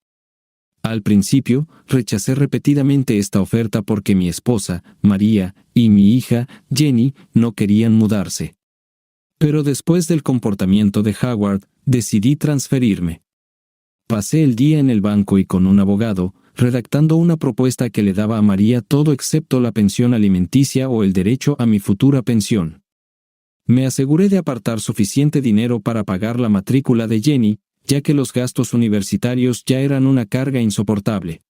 Al principio, rechacé repetidamente esta oferta porque mi esposa, María, y mi hija, Jenny, no querían mudarse. Pero después del comportamiento de Howard, decidí transferirme. Pasé el día en el banco y con un abogado, redactando una propuesta que le daba a María todo excepto la pensión alimenticia o el derecho a mi futura pensión. Me aseguré de apartar suficiente dinero para pagar la matrícula de Jenny, ya que los gastos universitarios ya eran una carga insoportable.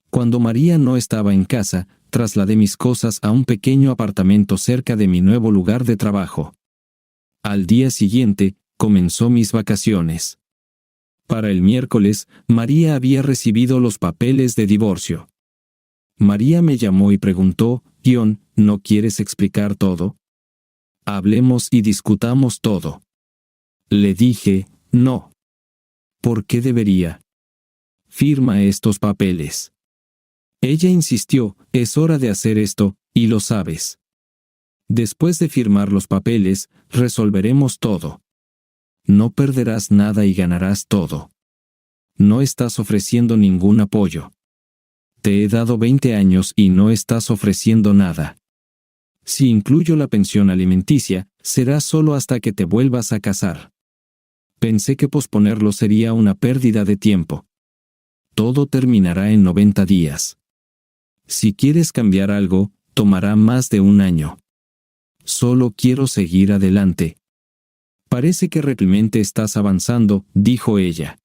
Cuando María no estaba en casa, trasladé mis cosas a un pequeño apartamento cerca de mi nuevo lugar de trabajo. Al día siguiente, comenzó mis vacaciones. Para el miércoles, María había recibido los papeles de divorcio. María me llamó y preguntó, ¿no quieres explicar todo? Hablemos y discutamos todo. Le dije, no. ¿Por qué debería? Firma estos papeles. Ella insistió, es hora de hacer esto, y lo sabes. Después de firmar los papeles, resolveremos todo. No perderás nada y ganarás todo. No estás ofreciendo ningún apoyo. Te he dado 20 años y no estás ofreciendo nada. Si incluyo la pensión alimenticia, será solo hasta que te vuelvas a casar. Pensé que posponerlo sería una pérdida de tiempo. Todo terminará en 90 días. Si quieres cambiar algo, tomará más de un año. Solo quiero seguir adelante. Parece que realmente estás avanzando, dijo ella.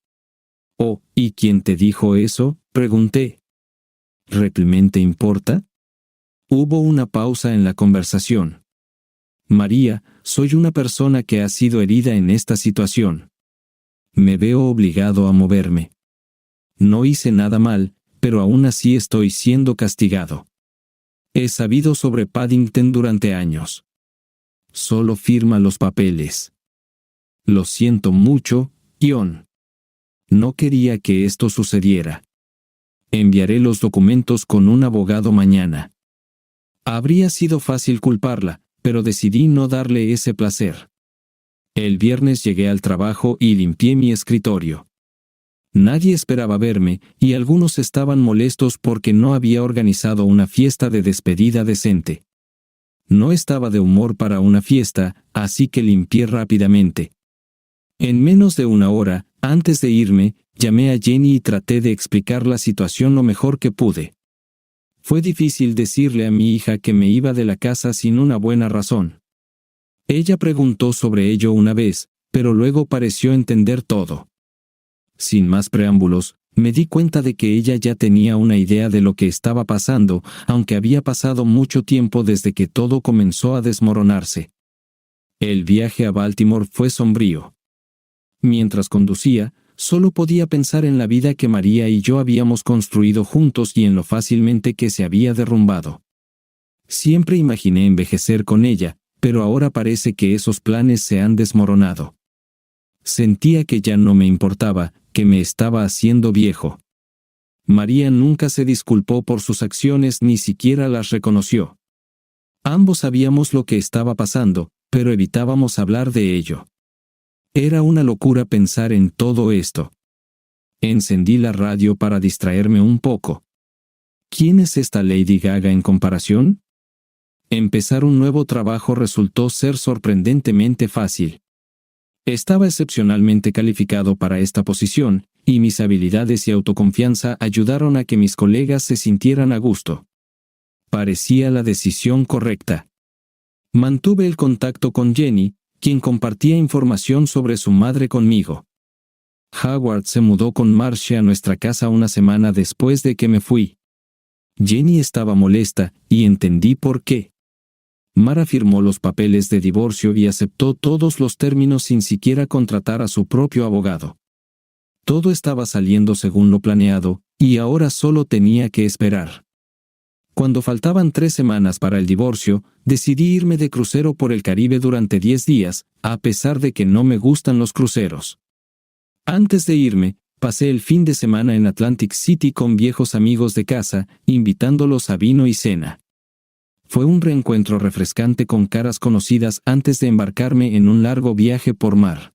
Oh, ¿y quién te dijo eso?, pregunté. ¿Realmente importa? Hubo una pausa en la conversación. María, soy una persona que ha sido herida en esta situación. Me veo obligado a moverme. No hice nada mal, pero aún así estoy siendo castigado. He sabido sobre Paddington durante años. Solo firma los papeles. Lo siento mucho, No quería que esto sucediera. Enviaré los documentos con un abogado mañana. Habría sido fácil culparla, pero decidí no darle ese placer. El viernes llegué al trabajo y limpié mi escritorio. Nadie esperaba verme, y algunos estaban molestos porque no había organizado una fiesta de despedida decente. No estaba de humor para una fiesta, así que limpié rápidamente. En menos de una hora, antes de irme, llamé a Jenny y traté de explicar la situación lo mejor que pude. Fue difícil decirle a mi hija que me iba de la casa sin una buena razón. Ella preguntó sobre ello una vez, pero luego pareció entender todo. Sin más preámbulos, me di cuenta de que ella ya tenía una idea de lo que estaba pasando, aunque había pasado mucho tiempo desde que todo comenzó a desmoronarse. El viaje a Baltimore fue sombrío. Mientras conducía, solo podía pensar en la vida que María y yo habíamos construido juntos y en lo fácilmente que se había derrumbado. Siempre imaginé envejecer con ella, pero ahora parece que esos planes se han desmoronado. Sentía que ya no me importaba, que me estaba haciendo viejo. María nunca se disculpó por sus acciones ni siquiera las reconoció. Ambos sabíamos lo que estaba pasando, pero evitábamos hablar de ello. Era una locura pensar en todo esto. Encendí la radio para distraerme un poco. ¿Quién es esta Lady Gaga en comparación? Empezar un nuevo trabajo resultó ser sorprendentemente fácil. Estaba excepcionalmente calificado para esta posición, y mis habilidades y autoconfianza ayudaron a que mis colegas se sintieran a gusto. Parecía la decisión correcta. Mantuve el contacto con Jenny, quien compartía información sobre su madre conmigo. Howard se mudó con Marcia a nuestra casa una semana después de que me fui. Jenny estaba molesta, y entendí por qué. Mara firmó los papeles de divorcio y aceptó todos los términos sin siquiera contratar a su propio abogado. Todo estaba saliendo según lo planeado, y ahora solo tenía que esperar. Cuando faltaban 3 semanas para el divorcio, decidí irme de crucero por el Caribe durante 10 días, a pesar de que no me gustan los cruceros. Antes de irme, pasé el fin de semana en Atlantic City con viejos amigos de casa, invitándolos a vino y cena. Fue un reencuentro refrescante con caras conocidas antes de embarcarme en un largo viaje por mar.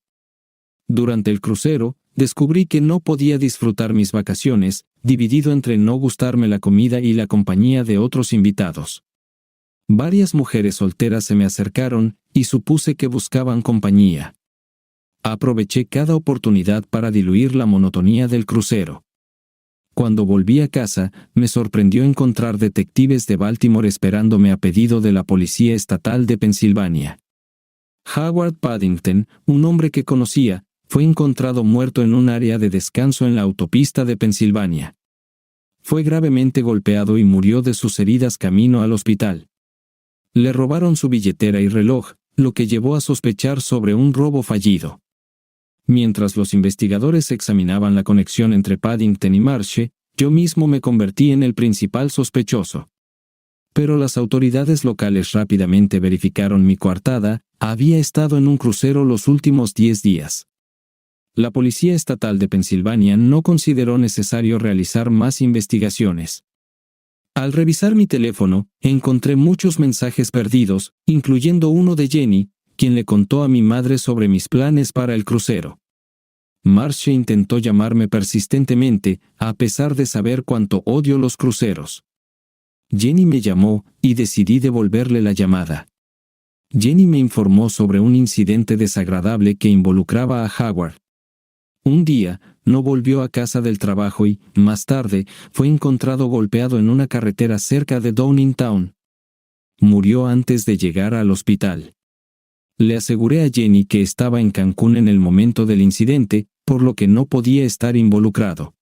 Durante el crucero, descubrí que no podía disfrutar mis vacaciones, dividido entre no gustarme la comida y la compañía de otros invitados. Varias mujeres solteras se me acercaron, y supuse que buscaban compañía. Aproveché cada oportunidad para diluir la monotonía del crucero. Cuando volví a casa, me sorprendió encontrar detectives de Baltimore esperándome a pedido de la Policía Estatal de Pensilvania. Howard Paddington, un hombre que conocía, fue encontrado muerto en un área de descanso en la autopista de Pensilvania. Fue gravemente golpeado y murió de sus heridas camino al hospital. Le robaron su billetera y reloj, lo que llevó a sospechar sobre un robo fallido. Mientras los investigadores examinaban la conexión entre Paddington y Marche, yo mismo me convertí en el principal sospechoso. Pero las autoridades locales rápidamente verificaron mi coartada. Había estado en un crucero los últimos 10 días. La Policía Estatal de Pensilvania no consideró necesario realizar más investigaciones. Al revisar mi teléfono, encontré muchos mensajes perdidos, incluyendo uno de Jenny, quien le contó a mi madre sobre mis planes para el crucero. Marche intentó llamarme persistentemente, a pesar de saber cuánto odio los cruceros. Jenny me llamó, y decidí devolverle la llamada. Jenny me informó sobre un incidente desagradable que involucraba a Howard. Un día, no volvió a casa del trabajo y, más tarde, fue encontrado golpeado en una carretera cerca de Downingtown. Murió antes de llegar al hospital. Le aseguré a Jenny que estaba en Cancún en el momento del incidente, por lo que no podía estar involucrado.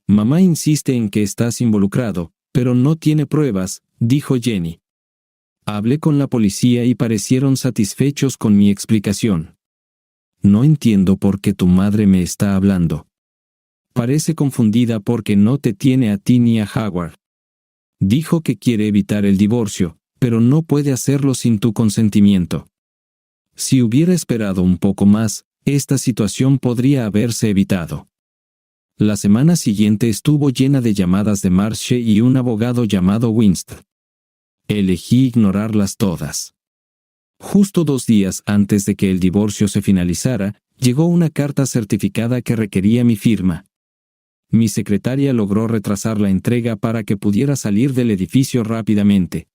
Mamá insiste en que estás involucrado, pero no tiene pruebas, dijo Jenny. Hablé con la policía y parecieron satisfechos con mi explicación. No entiendo por qué tu madre me está hablando. Parece confundida porque no te tiene a ti ni a Howard. Dijo que quiere evitar el divorcio, pero no puede hacerlo sin tu consentimiento. Si hubiera esperado un poco más, esta situación podría haberse evitado. La semana siguiente estuvo llena de llamadas de Marche y un abogado llamado Winston. Elegí ignorarlas todas. Justo 2 días antes de que el divorcio se finalizara, llegó una carta certificada que requería mi firma. Mi secretaria logró retrasar la entrega para que pudiera salir del edificio rápidamente.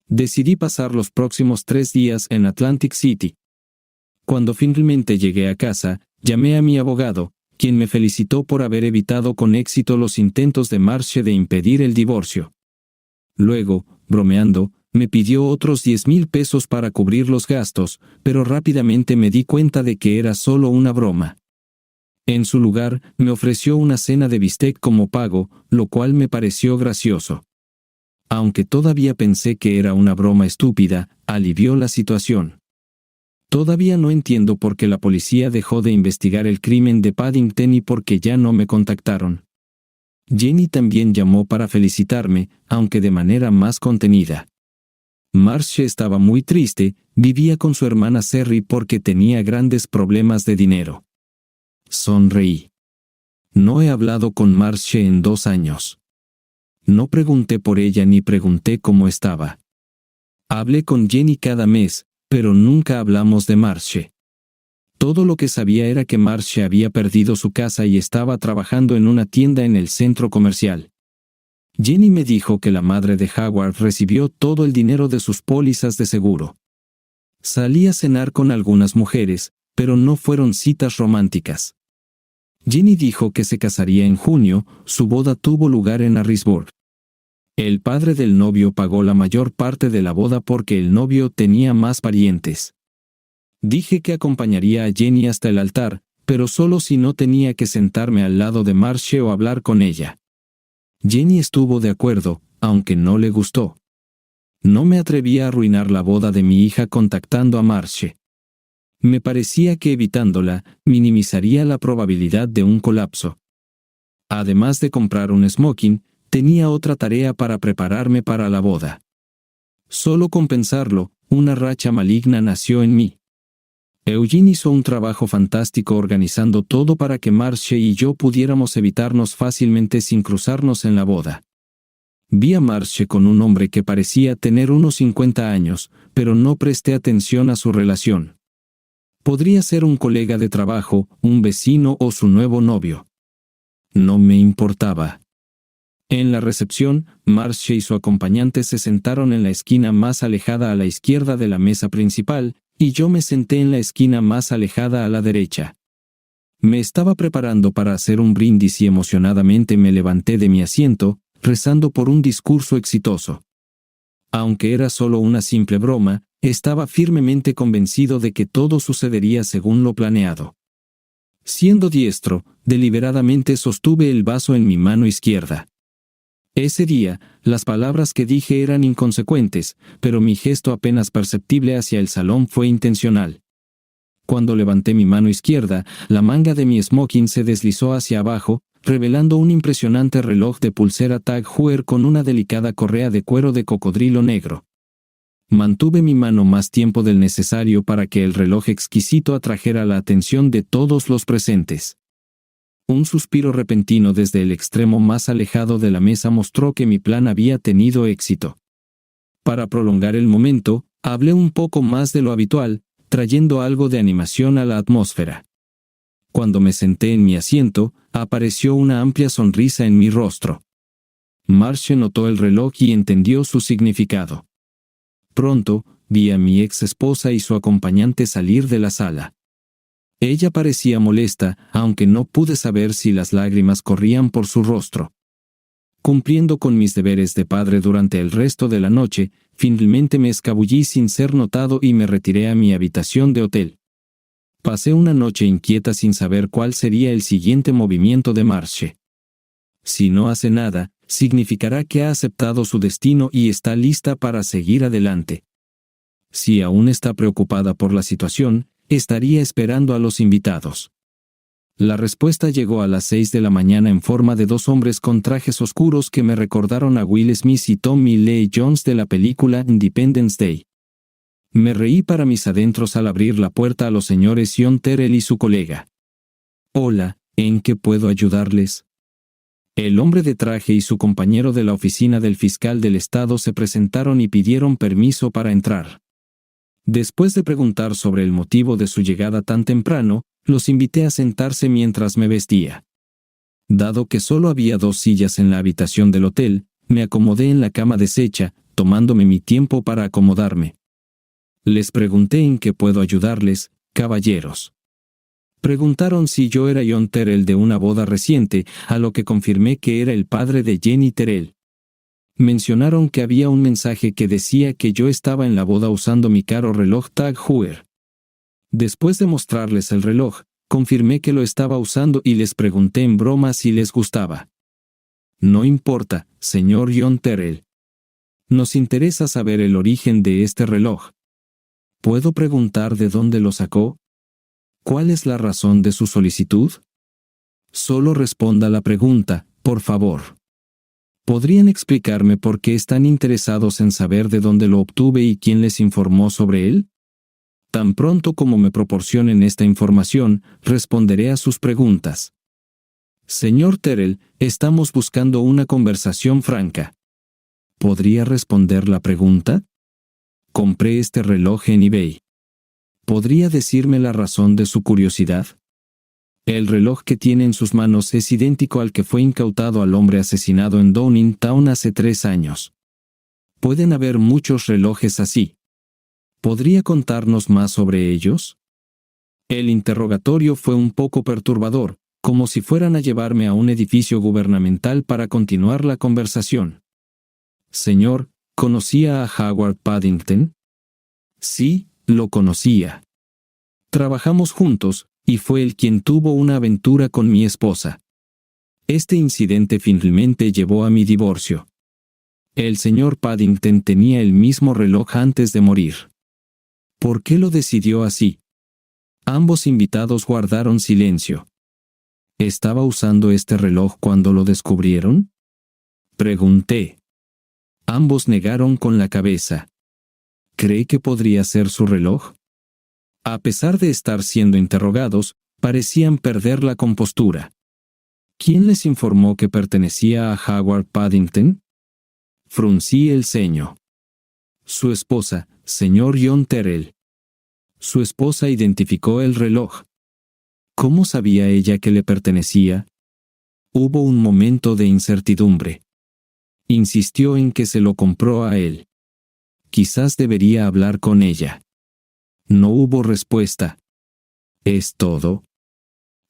Decidí pasar los próximos 3 días en Atlantic City. Cuando finalmente llegué a casa, llamé a mi abogado, quien me felicitó por haber evitado con éxito los intentos de Marche de impedir el divorcio. Luego, bromeando, me pidió otros 10,000 pesos para cubrir los gastos, pero rápidamente me di cuenta de que era solo una broma. En su lugar, me ofreció una cena de bistec como pago, lo cual me pareció gracioso. Aunque todavía pensé que era una broma estúpida, alivió la situación. Todavía no entiendo por qué la policía dejó de investigar el crimen de Paddington y por qué ya no me contactaron. Jenny también llamó para felicitarme, aunque de manera más contenida. Marche estaba muy triste, vivía con su hermana Sherry porque tenía grandes problemas de dinero. Sonreí. No he hablado con Marche en 2 años. No pregunté por ella ni pregunté cómo estaba. Hablé con Jenny cada mes, pero nunca hablamos de Marche. Todo lo que sabía era que Marche había perdido su casa y estaba trabajando en una tienda en el centro comercial. Jenny me dijo que la madre de Howard recibió todo el dinero de sus pólizas de seguro. Salí a cenar con algunas mujeres, pero no fueron citas románticas. Jenny dijo que se casaría en junio. Su boda tuvo lugar en Harrisburg. El padre del novio pagó la mayor parte de la boda porque el novio tenía más parientes. Dije que acompañaría a Jenny hasta el altar, pero solo si no tenía que sentarme al lado de Marche o hablar con ella. Jenny estuvo de acuerdo, aunque no le gustó. No me atreví a arruinar la boda de mi hija contactando a Marche. Me parecía que evitándola, minimizaría la probabilidad de un colapso. Además de comprar un smoking, tenía otra tarea para prepararme para la boda. Solo con pensarlo, una racha maligna nació en mí. Eugene hizo un trabajo fantástico organizando todo para que Marche y yo pudiéramos evitarnos fácilmente sin cruzarnos en la boda. Vi a Marche con un hombre que parecía tener unos 50 años, pero no presté atención a su relación. Podría ser un colega de trabajo, un vecino o su nuevo novio. No me importaba. En la recepción, Marche y su acompañante se sentaron en la esquina más alejada a la izquierda de la mesa principal, y yo me senté en la esquina más alejada a la derecha. Me estaba preparando para hacer un brindis y emocionadamente me levanté de mi asiento, rezando por un discurso exitoso. Aunque era solo una simple broma, estaba firmemente convencido de que todo sucedería según lo planeado. Siendo diestro, deliberadamente sostuve el vaso en mi mano izquierda. Ese día, las palabras que dije eran inconsecuentes, pero mi gesto apenas perceptible hacia el salón fue intencional. Cuando levanté mi mano izquierda, la manga de mi smoking se deslizó hacia abajo, revelando un impresionante reloj de pulsera Tag Heuer con una delicada correa de cuero de cocodrilo negro. Mantuve mi mano más tiempo del necesario para que el reloj exquisito atrajera la atención de todos los presentes. Un suspiro repentino desde el extremo más alejado de la mesa mostró que mi plan había tenido éxito. Para prolongar el momento, hablé un poco más de lo habitual, trayendo algo de animación a la atmósfera. Cuando me senté en mi asiento, apareció una amplia sonrisa en mi rostro. Marcia notó el reloj y entendió su significado. Pronto, vi a mi ex esposa y su acompañante salir de la sala. Ella parecía molesta, aunque no pude saber si las lágrimas corrían por su rostro. Cumpliendo con mis deberes de padre durante el resto de la noche, finalmente me escabullí sin ser notado y me retiré a mi habitación de hotel. Pasé una noche inquieta sin saber cuál sería el siguiente movimiento de Marcia. Si no hace nada, significará que ha aceptado su destino y está lista para seguir adelante. Si aún está preocupada por la situación, estaría esperando a los invitados. La respuesta llegó a las 6 de la mañana en forma de dos hombres con trajes oscuros que me recordaron a Will Smith y Tommy Lee Jones de la película Independence Day. Me reí para mis adentros al abrir la puerta a los señores John Terrell y su colega. «Hola, ¿en qué puedo ayudarles?» El hombre de traje y su compañero de la oficina del fiscal del estado se presentaron y pidieron permiso para entrar. Después de preguntar sobre el motivo de su llegada tan temprano, los invité a sentarse mientras me vestía. Dado que solo había 2 sillas en la habitación del hotel, me acomodé en la cama deshecha, tomándome mi tiempo para acomodarme. Les pregunté en qué puedo ayudarles, caballeros. Preguntaron si yo era John Terrell de una boda reciente, a lo que confirmé que era el padre de Jenny Terrell. Mencionaron que había un mensaje que decía que yo estaba en la boda usando mi caro reloj Tag Heuer. Después de mostrarles el reloj, confirmé que lo estaba usando y les pregunté en broma si les gustaba. No importa, señor John Terrell. Nos interesa saber el origen de este reloj. ¿Puedo preguntar de dónde lo sacó? ¿Cuál es la razón de su solicitud? Solo responda la pregunta, por favor. ¿Podrían explicarme por qué están interesados en saber de dónde lo obtuve y quién les informó sobre él? Tan pronto como me proporcionen esta información, responderé a sus preguntas. Señor Terrell, estamos buscando una conversación franca. ¿Podría responder la pregunta? Compré este reloj en eBay. ¿Podría decirme la razón de su curiosidad? El reloj que tiene en sus manos es idéntico al que fue incautado al hombre asesinado en Downingtown hace 3 años. Pueden haber muchos relojes así. ¿Podría contarnos más sobre ellos? El interrogatorio fue un poco perturbador, como si fueran a llevarme a un edificio gubernamental para continuar la conversación. Señor, ¿conocía a Howard Paddington? Sí, lo conocía. Trabajamos juntos, y fue él quien tuvo una aventura con mi esposa. Este incidente finalmente llevó a mi divorcio. El señor Paddington tenía el mismo reloj antes de morir. ¿Por qué lo decidió así? Ambos invitados guardaron silencio. ¿Estaba usando este reloj cuando lo descubrieron? Pregunté. Ambos negaron con la cabeza. ¿Cree que podría ser su reloj? A pesar de estar siendo interrogados, parecían perder la compostura. ¿Quién les informó que pertenecía a Howard Paddington? Fruncí el ceño. Su esposa, señor John Terrell. Su esposa identificó el reloj. ¿Cómo sabía ella que le pertenecía? Hubo un momento de incertidumbre. Insistió en que se lo compró a él. Quizás debería hablar con ella. No hubo respuesta. ¿Es todo?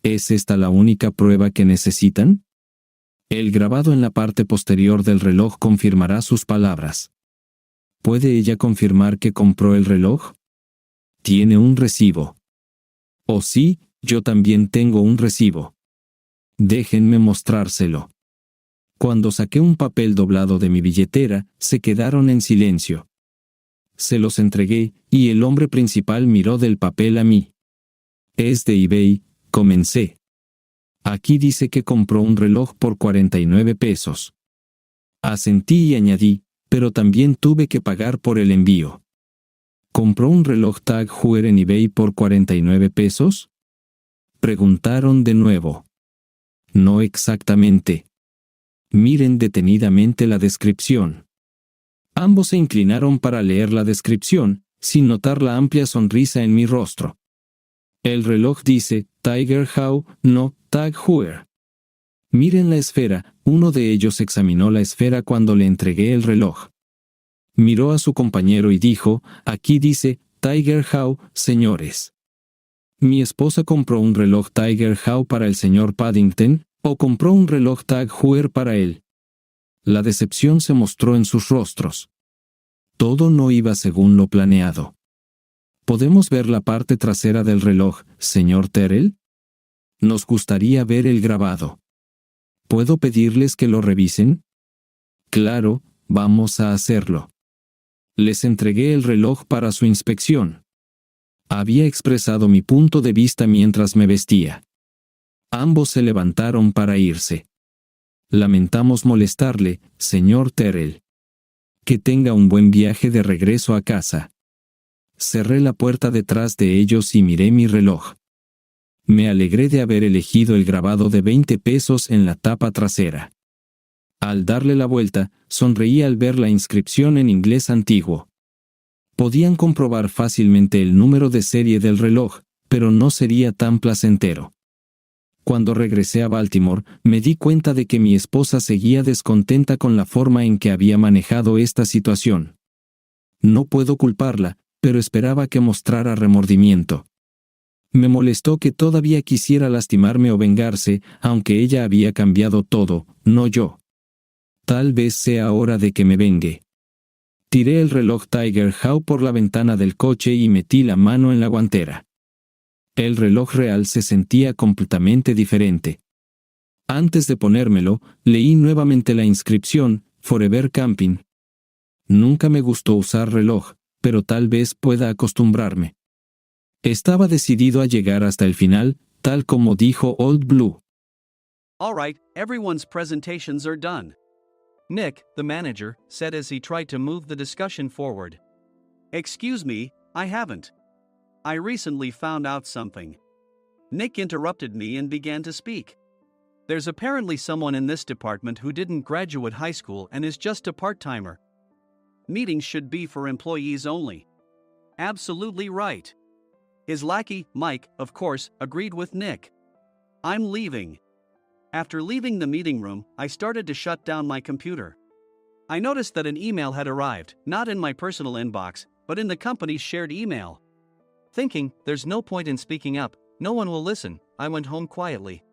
¿Es esta la única prueba que necesitan? El grabado en la parte posterior del reloj confirmará sus palabras. ¿Puede ella confirmar que compró el reloj? ¿Tiene un recibo? Oh sí, yo también tengo un recibo. Déjenme mostrárselo. Cuando saqué un papel doblado de mi billetera, se quedaron en silencio. Se los entregué, y el hombre principal miró del papel a mí. Es de eBay, comencé. Aquí dice que compró un reloj por 49 pesos. Asentí y añadí, pero también tuve que pagar por el envío. ¿Compró un reloj Tag Heuer en eBay por 49 pesos? Preguntaron de nuevo. No exactamente. Miren detenidamente la descripción. Ambos se inclinaron para leer la descripción, sin notar la amplia sonrisa en mi rostro. El reloj dice, Tiger Hau, no, Tag Heuer. Miren la esfera, uno de ellos examinó la esfera cuando le entregué el reloj. Miró a su compañero y dijo, aquí dice, Tiger Hau, señores. ¿Mi esposa compró un reloj Tiger Hau para el señor Paddington, o compró un reloj Tag Heuer para él? La decepción se mostró en sus rostros. Todo no iba según lo planeado. ¿Podemos ver la parte trasera del reloj, señor Terrell? Nos gustaría ver el grabado. ¿Puedo pedirles que lo revisen? Claro, vamos a hacerlo. Les entregué el reloj para su inspección. Había expresado mi punto de vista mientras me vestía. Ambos se levantaron para irse. Lamentamos molestarle, señor Terrell. Que tenga un buen viaje de regreso a casa. Cerré la puerta detrás de ellos y miré mi reloj. Me alegré de haber elegido el grabado de 20 pesos en la tapa trasera. Al darle la vuelta, sonreí al ver la inscripción en inglés antiguo. Podían comprobar fácilmente el número de serie del reloj, pero no sería tan placentero. Cuando regresé a Baltimore, me di cuenta de que mi esposa seguía descontenta con la forma en que había manejado esta situación. No puedo culparla, pero esperaba que mostrara remordimiento. Me molestó que todavía quisiera lastimarme o vengarse, aunque ella había cambiado todo, no yo. Tal vez sea hora de que me vengue. Tiré el reloj Tiger Hau por la ventana del coche y metí la mano en la guantera. El reloj real se sentía completamente diferente. Antes de ponérmelo, leí nuevamente la inscripción, Forever Camping. Nunca me gustó usar reloj, pero tal vez pueda acostumbrarme. Estaba decidido a llegar hasta el final, tal como dijo Old Blue. All right, everyone's presentations are done. Nick, the manager, said as he tried to move the discussion forward. Excuse me, I haven't. I recently found out something. Nick interrupted me and began to speak. There's apparently someone in this department who didn't graduate high school and is just a part-timer. Meetings should be for employees only. Absolutely right. His lackey, Mike, of course, agreed with Nick. I'm leaving. After leaving the meeting room, I started to shut down my computer. I noticed that an email had arrived, not in my personal inbox, but in the company's shared email. Thinking, there's no point in speaking up, no one will listen, I went home quietly.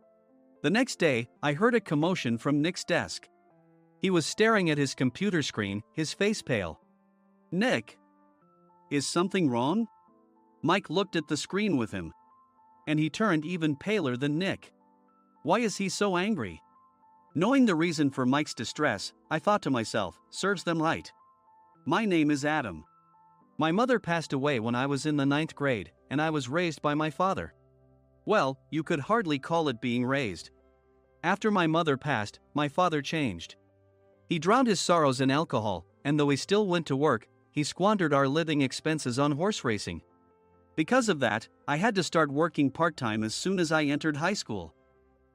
The next day, I heard a commotion from Nick's desk. He was staring at his computer screen, his face pale. Nick? Is something wrong? Mike looked at the screen with him. And he turned even paler than Nick. Why is he so angry? Knowing the reason for Mike's distress, I thought to myself, serves them right. My name is Adam. My mother passed away when I was in the 9th grade, and I was raised by my father. Well, you could hardly call it being raised. After my mother passed, my father changed. He drowned his sorrows in alcohol, and though he still went to work, he squandered our living expenses on horse racing. Because of that, I had to start working part-time as soon as I entered high school.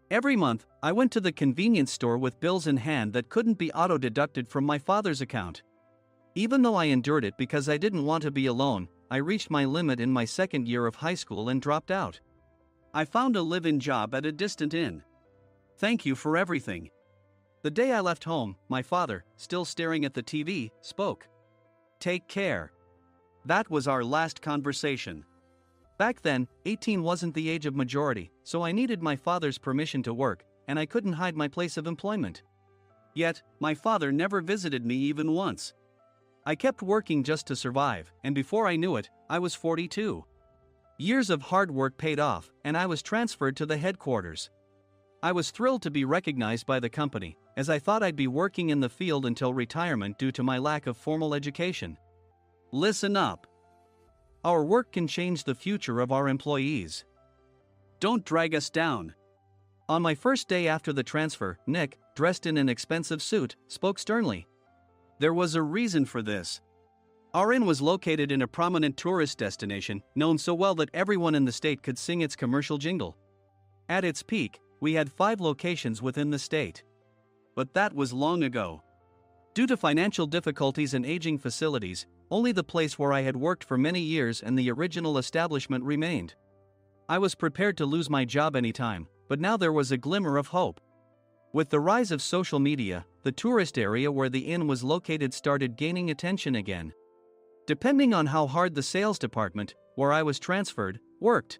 Every month, I went to the convenience store with bills in hand that couldn't be auto-deducted from my father's account. Even though I endured it because I didn't want to be alone, I reached my limit in my second year of high school and dropped out. I found a live-in job at a distant inn. Thank you for everything. The day I left home, my father, still staring at the TV, spoke. Take care. That was our last conversation. Back then, 18 wasn't the age of majority, so I needed my father's permission to work, and I couldn't hide my place of employment. Yet, my father never visited me even once. I kept working just to survive, and before I knew it, I was 42. Years of hard work paid off, and I was transferred to the headquarters. I was thrilled to be recognized by the company, as I thought I'd be working in the field until retirement due to my lack of formal education. Listen up. Our work can change the future of our employees. Don't drag us down. On my first day after the transfer, Nick, dressed in an expensive suit, spoke sternly. There was a reason for this. Our inn was located in a prominent tourist destination, known so well that everyone in the state could sing its commercial jingle. At its peak, we had 5 locations within the state. But that was long ago. Due to financial difficulties and aging facilities, only the place where I had worked for many years and the original establishment remained. I was prepared to lose my job anytime, but now there was a glimmer of hope. With the rise of social media, the tourist area where the inn was located started gaining attention again. Depending on how hard the sales department, where I was transferred, worked,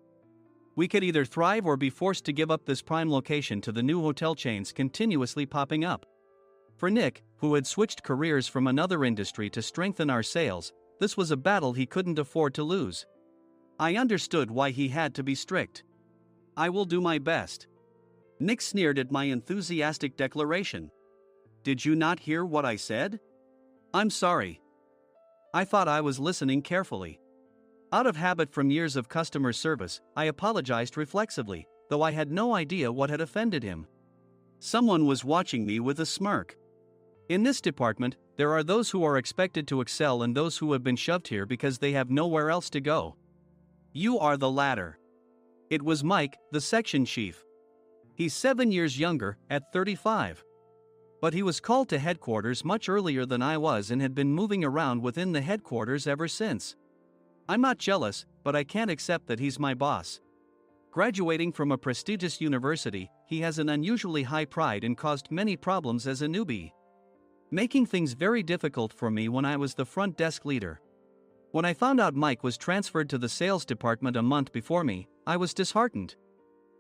we could either thrive or be forced to give up this prime location to the new hotel chains continuously popping up. For Nick, who had switched careers from another industry to strengthen our sales, this was a battle he couldn't afford to lose. I understood why he had to be strict. I will do my best. Nick sneered at my enthusiastic declaration. Did you not hear what I said? I'm sorry. I thought I was listening carefully. Out of habit from years of customer service, I apologized reflexively, though I had no idea what had offended him. Someone was watching me with a smirk. In this department, there are those who are expected to excel and those who have been shoved here because they have nowhere else to go. You are the latter. It was Mike, the section chief. He's 7 years younger, at 35. But he was called to headquarters much earlier than I was and had been moving around within the headquarters ever since. I'm not jealous, but I can't accept that he's my boss. Graduating from a prestigious university, he has an unusually high pride and caused many problems as a newbie, making things very difficult for me when I was the front desk leader. When I found out Mike was transferred to the sales department a month before me, I was disheartened.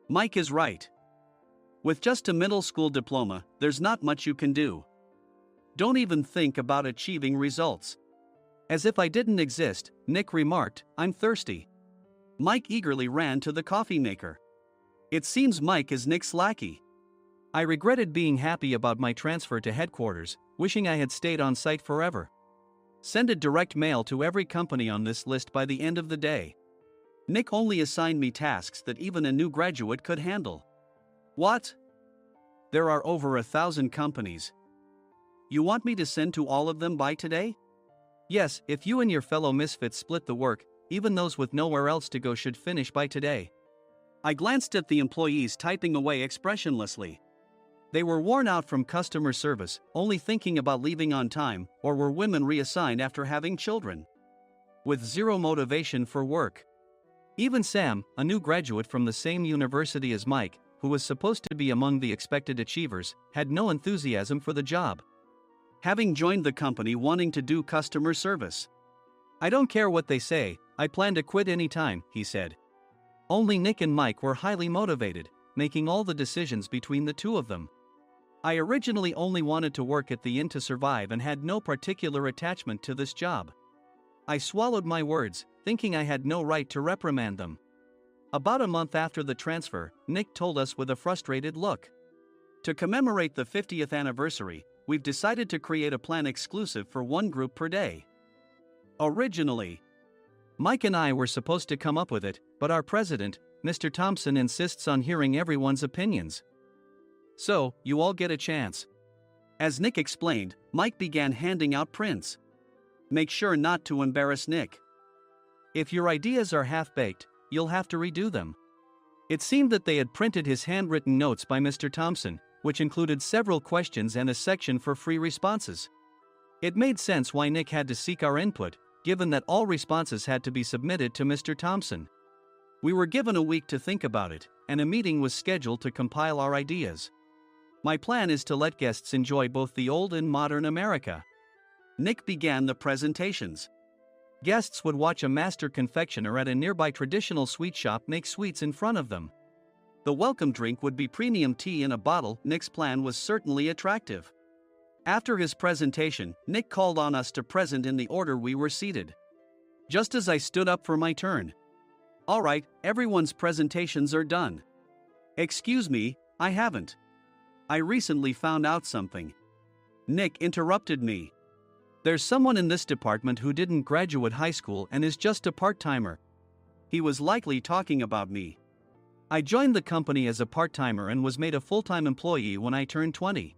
Mike is right. With just a middle school diploma, there's not much you can do. Don't even think about achieving results. As if I didn't exist, Nick remarked, I'm thirsty. Mike eagerly ran to the coffee maker. It seems Mike is Nick's lackey. I regretted being happy about my transfer to headquarters, wishing I had stayed on site forever. Send a direct mail to every company on this list by the end of the day. Nick only assigned me tasks that even a new graduate could handle. What? There are over 1,000 companies. You want me to send to all of them by today? Yes, if you and your fellow misfits split the work, even those with nowhere else to go should finish by today. I glanced at the employees typing away expressionlessly. They were worn out from customer service, only thinking about leaving on time, or were women reassigned after having children, with zero motivation for work. Even Sam, a new graduate from the same university as Mike, who was supposed to be among the expected achievers, had no enthusiasm for the job, having joined the company wanting to do customer service. I don't care what they say, I plan to quit anytime, he said. Only Nick and Mike were highly motivated, making all the decisions between the two of them. I originally only wanted to work at the inn to survive and had no particular attachment to this job. I swallowed my words, thinking I had no right to reprimand them. About a month after the transfer, Nick told us with a frustrated look. To commemorate the 50th anniversary, we've decided to create a plan exclusive for one group per day. Originally, Mike and I were supposed to come up with it, but our president, Mr. Thompson, insists on hearing everyone's opinions. So, you all get a chance. As Nick explained, Mike began handing out prints. Make sure not to embarrass Nick. If your ideas are half-baked, you'll have to redo them. It seemed that they had printed his handwritten notes by Mr. Thompson, which included several questions and a section for free responses. It made sense why Nick had to seek our input, given that all responses had to be submitted to Mr. Thompson. We were given a week to think about it, and a meeting was scheduled to compile our ideas. My plan is to let guests enjoy both the old and modern America. Nick began the presentations. Guests would watch a master confectioner at a nearby traditional sweet shop make sweets in front of them. The welcome drink would be premium tea in a bottle. Nick's plan was certainly attractive. After his presentation, Nick called on us to present in the order we were seated. Just as I stood up for my turn. "All right, everyone's presentations are done." "Excuse me, I haven't. I recently found out something." Nick interrupted me. "There's someone in this department who didn't graduate high school and is just a part-timer." He was likely talking about me. I joined the company as a part-timer and was made a full-time employee when I turned 20.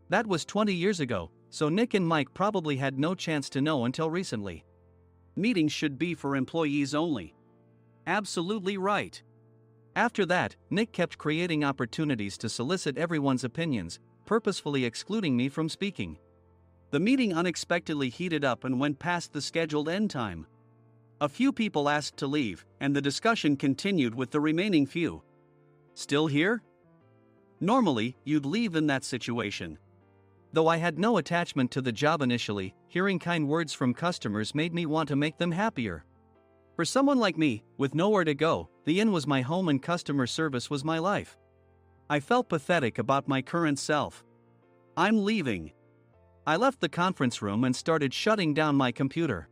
That was 20 years ago, so Nick and Mike probably had no chance to know until recently. Meetings should be for employees only. Absolutely right. After that, Nick kept creating opportunities to solicit everyone's opinions, purposefully excluding me from speaking. The meeting unexpectedly heated up and went past the scheduled end time. A few people asked to leave, and the discussion continued with the remaining few. "Still here?" Normally, you'd leave in that situation. Though I had no attachment to the job initially, hearing kind words from customers made me want to make them happier. For someone like me, with nowhere to go, the inn was my home and customer service was my life. I felt pathetic about my current self. "I'm leaving." I left the conference room and started shutting down my computer.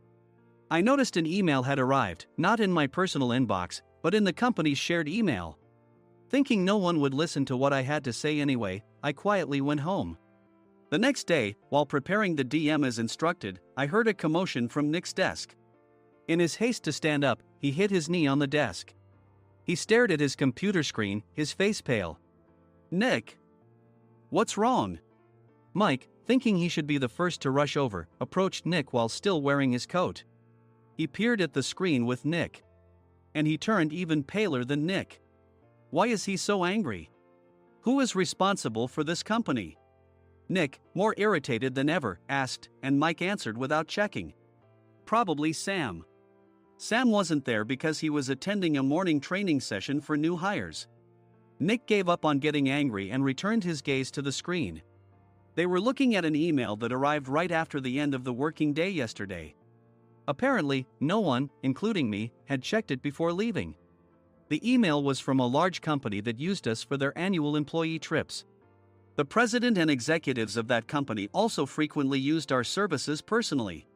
I noticed an email had arrived, not in my personal inbox, but in the company's shared email. Thinking no one would listen to what I had to say anyway, I quietly went home. The next day, while preparing the DM as instructed, I heard a commotion from Nick's desk. In his haste to stand up, he hit his knee on the desk. He stared at his computer screen, his face pale. "Nick? What's wrong?" Mike, thinking he should be the first to rush over, approached Nick while still wearing his coat. He peered at the screen with Nick. And he turned even paler than Nick. Why is he so angry? Who is responsible for this company? Nick, more irritated than ever, asked, and Mike answered without checking. Probably Sam. Sam wasn't there because he was attending a morning training session for new hires. Nick gave up on getting angry and returned his gaze to the screen. They were looking at an email that arrived right after the end of the working day yesterday. Apparently, no one, including me, had checked it before leaving. The email was from a large company that used us for their annual employee trips. The president and executives of that company also frequently used our services personally.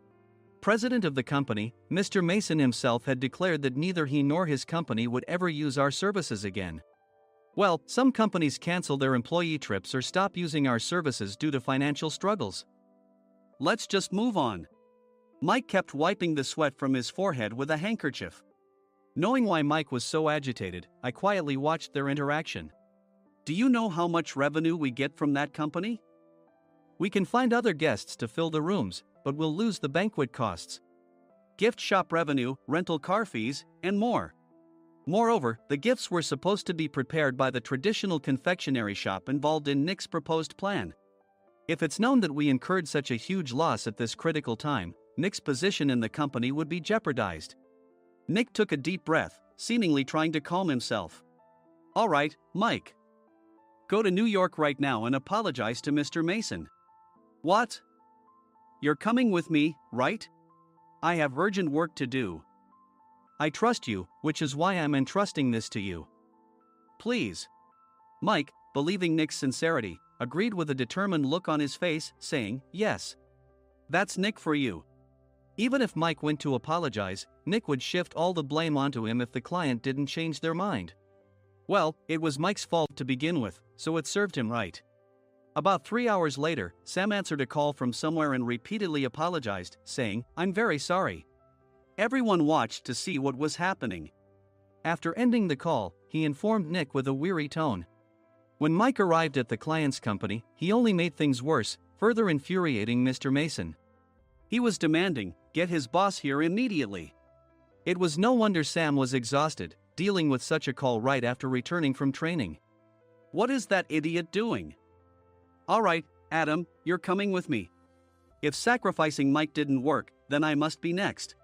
President of the company, Mr. Mason himself had declared that neither he nor his company would ever use our services again. Well, some companies cancel their employee trips or stop using our services due to financial struggles. Let's just move on. Mike kept wiping the sweat from his forehead with a handkerchief. Knowing why Mike was so agitated, I quietly watched their interaction. "Do you know how much revenue we get from that company? We can find other guests to fill the rooms, but we'll lose the banquet costs, gift shop revenue, rental car fees, and more. Moreover, the gifts were supposed to be prepared by the traditional confectionery shop involved in Nick's proposed plan. If it's known that we incurred such a huge loss at this critical time, Nick's position in the company would be jeopardized." Nick took a deep breath, seemingly trying to calm himself. "All right, Mike. Go to New York right now and apologize to Mr. Mason." "What? You're coming with me, right? I have urgent work to do. I trust you, which is why I'm entrusting this to you. Please." Mike, believing Nick's sincerity, agreed with a determined look on his face, saying, "Yes. That's Nick for you." Even if Mike went to apologize, Nick would shift all the blame onto him if the client didn't change their mind. Well, it was Mike's fault to begin with, so it served him right. About 3 hours later, Sam answered a call from somewhere and repeatedly apologized, saying, "I'm very sorry." Everyone watched to see what was happening. After ending the call, he informed Nick with a weary tone. When Mike arrived at the client's company, he only made things worse, further infuriating Mr. Mason. He was demanding, "Get his boss here immediately." It was no wonder Sam was exhausted, dealing with such a call right after returning from training. "What is that idiot doing?" "All right, Adam, you're coming with me. If sacrificing Mike didn't work, then I must be next."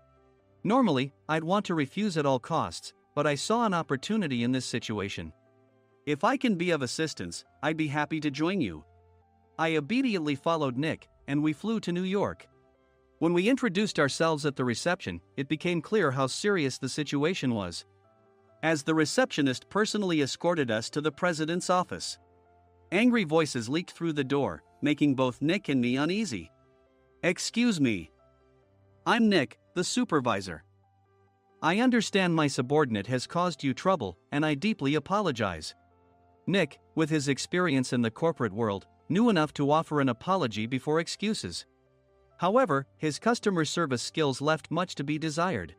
Normally, I'd want to refuse at all costs, but I saw an opportunity in this situation. "If I can be of assistance, I'd be happy to join you." I obediently followed Nick, and we flew to New York. When we introduced ourselves at the reception, it became clear how serious the situation was, as the receptionist personally escorted us to the president's office. Angry voices leaked through the door, making both Nick and me uneasy. "Excuse me. I'm Nick, the supervisor. I understand my subordinate has caused you trouble, and I deeply apologize." Nick, with his experience in the corporate world, knew enough to offer an apology before excuses. However, his customer service skills left much to be desired.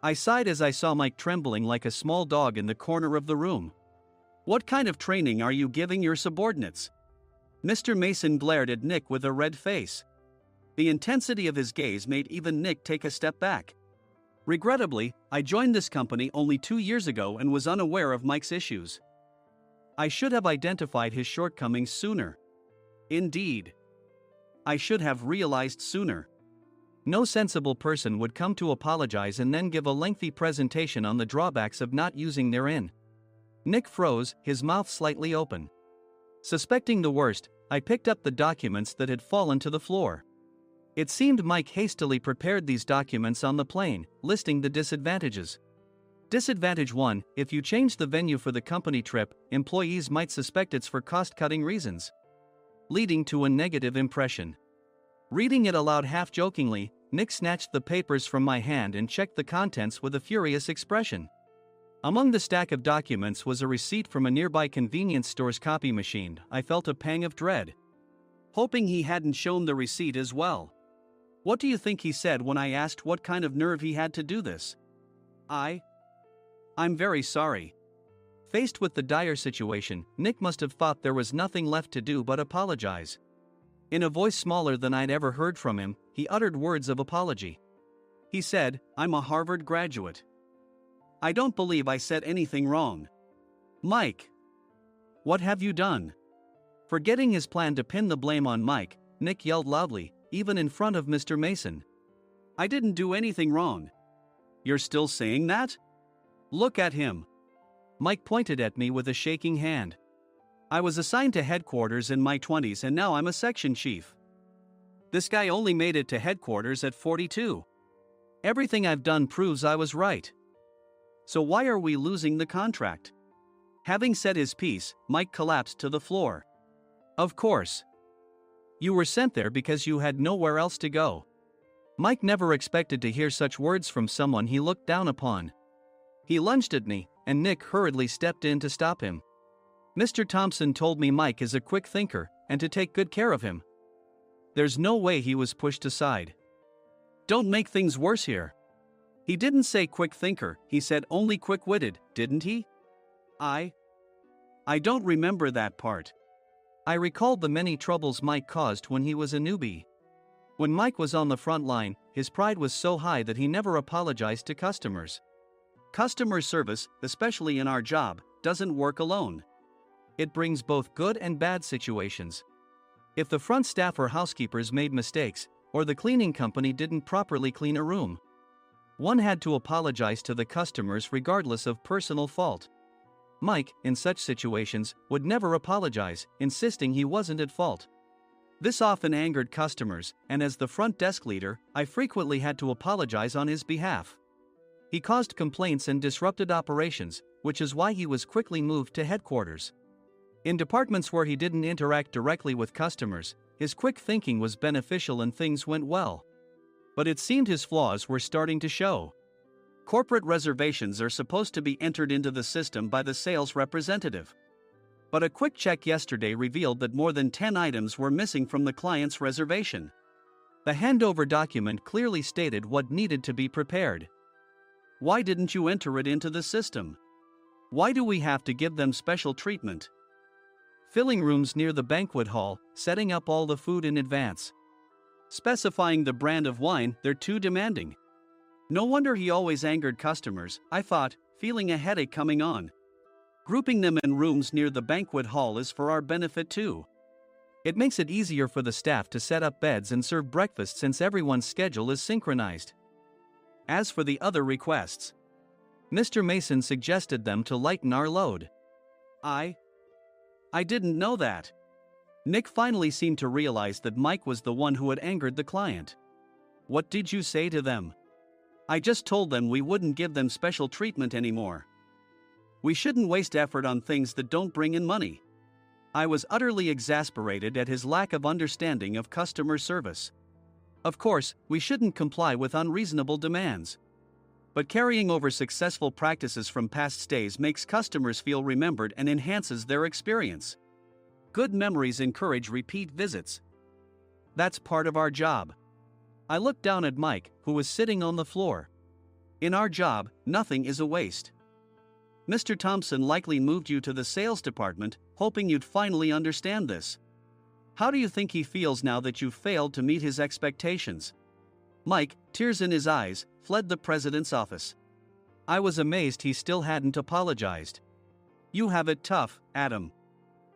I sighed as I saw Mike trembling like a small dog in the corner of the room. "What kind of training are you giving your subordinates?" Mr. Mason glared at Nick with a red face. The intensity of his gaze made even Nick take a step back. Regrettably, I joined this company only 2 years ago and was unaware of Mike's issues. I should have identified his shortcomings sooner. Indeed, I should have realized sooner. No sensible person would come to apologize and then give a lengthy presentation on the drawbacks of not using their in. Nick froze, his mouth slightly open. Suspecting the worst, I picked up the documents that had fallen to the floor. It seemed Mike hastily prepared these documents on the plane, listing the disadvantages. Disadvantage 1: if you change the venue for the company trip, employees might suspect it's for cost-cutting reasons, leading to a negative impression. Reading it aloud half-jokingly, Nick snatched the papers from my hand and checked the contents with a furious expression. Among the stack of documents was a receipt from a nearby convenience store's copy machine. I felt a pang of dread, hoping he hadn't shown the receipt as well. What do you think he said when I asked what kind of nerve he had to do this? I'm very sorry." Faced with the dire situation, Nick must have thought there was nothing left to do but apologize. In a voice smaller than I'd ever heard from him, he uttered words of apology. He said, "I'm a Harvard graduate. I don't believe I said anything wrong." "Mike, what have you done?" Forgetting his plan to pin the blame on Mike, Nick yelled loudly, even in front of Mr. Mason. "I didn't do anything wrong." "You're still saying that? Look at him." Mike pointed at me with a shaking hand. "I was assigned to headquarters in my 20s and now I'm a section chief. This guy only made it to headquarters at 42. Everything I've done proves I was right. So why are we losing the contract?" Having said his piece, Mike collapsed to the floor. "Of course. You were sent there because you had nowhere else to go." Mike never expected to hear such words from someone he looked down upon. He lunged at me, and Nick hurriedly stepped in to stop him. "Mr. Thompson told me Mike is a quick thinker, and to take good care of him." There's no way he was pushed aside. "Don't make things worse here." "He didn't say quick thinker, he said only quick-witted, didn't he?" I don't remember that part." I recalled the many troubles Mike caused when he was a newbie. When Mike was on the front line, his pride was so high that he never apologized to customers. Customer service, especially in our job, doesn't work alone. It brings both good and bad situations. If the front staff or housekeepers made mistakes, or the cleaning company didn't properly clean a room, one had to apologize to the customers regardless of personal fault. Mike, in such situations, would never apologize, insisting he wasn't at fault. This often angered customers, and as the front desk leader, I frequently had to apologize on his behalf. He caused complaints and disrupted operations, which is why he was quickly moved to headquarters. In departments where he didn't interact directly with customers, his quick thinking was beneficial and things went well. But it seemed his flaws were starting to show. Corporate reservations are supposed to be entered into the system by the sales representative. But a quick check yesterday revealed that more than 10 items were missing from the client's reservation. The handover document clearly stated what needed to be prepared. Why didn't you enter it into the system? Why do we have to give them special treatment? Filling rooms near the banquet hall, setting up all the food in advance. Specifying the brand of wine, they're too demanding. No wonder he always angered customers, I thought, feeling a headache coming on. Grouping them in rooms near the banquet hall is for our benefit too. It makes it easier for the staff to set up beds and serve breakfast since everyone's schedule is synchronized. As for the other requests, Mr. Mason suggested them to lighten our load. I didn't know that. Nick finally seemed to realize that Mike was the one who had angered the client. What did you say to them? I just told them we wouldn't give them special treatment anymore. We shouldn't waste effort on things that don't bring in money. I was utterly exasperated at his lack of understanding of customer service. Of course, we shouldn't comply with unreasonable demands. But carrying over successful practices from past stays makes customers feel remembered and enhances their experience. Good memories encourage repeat visits. That's part of our job. I looked down at Mike, who was sitting on the floor. In our job, nothing is a waste. Mr. Thompson likely moved you to the sales department, hoping you'd finally understand this. How do you think he feels now that you failed to meet his expectations? Mike, tears in his eyes, fled the president's office. I was amazed he still hadn't apologized. You have it tough, Adam.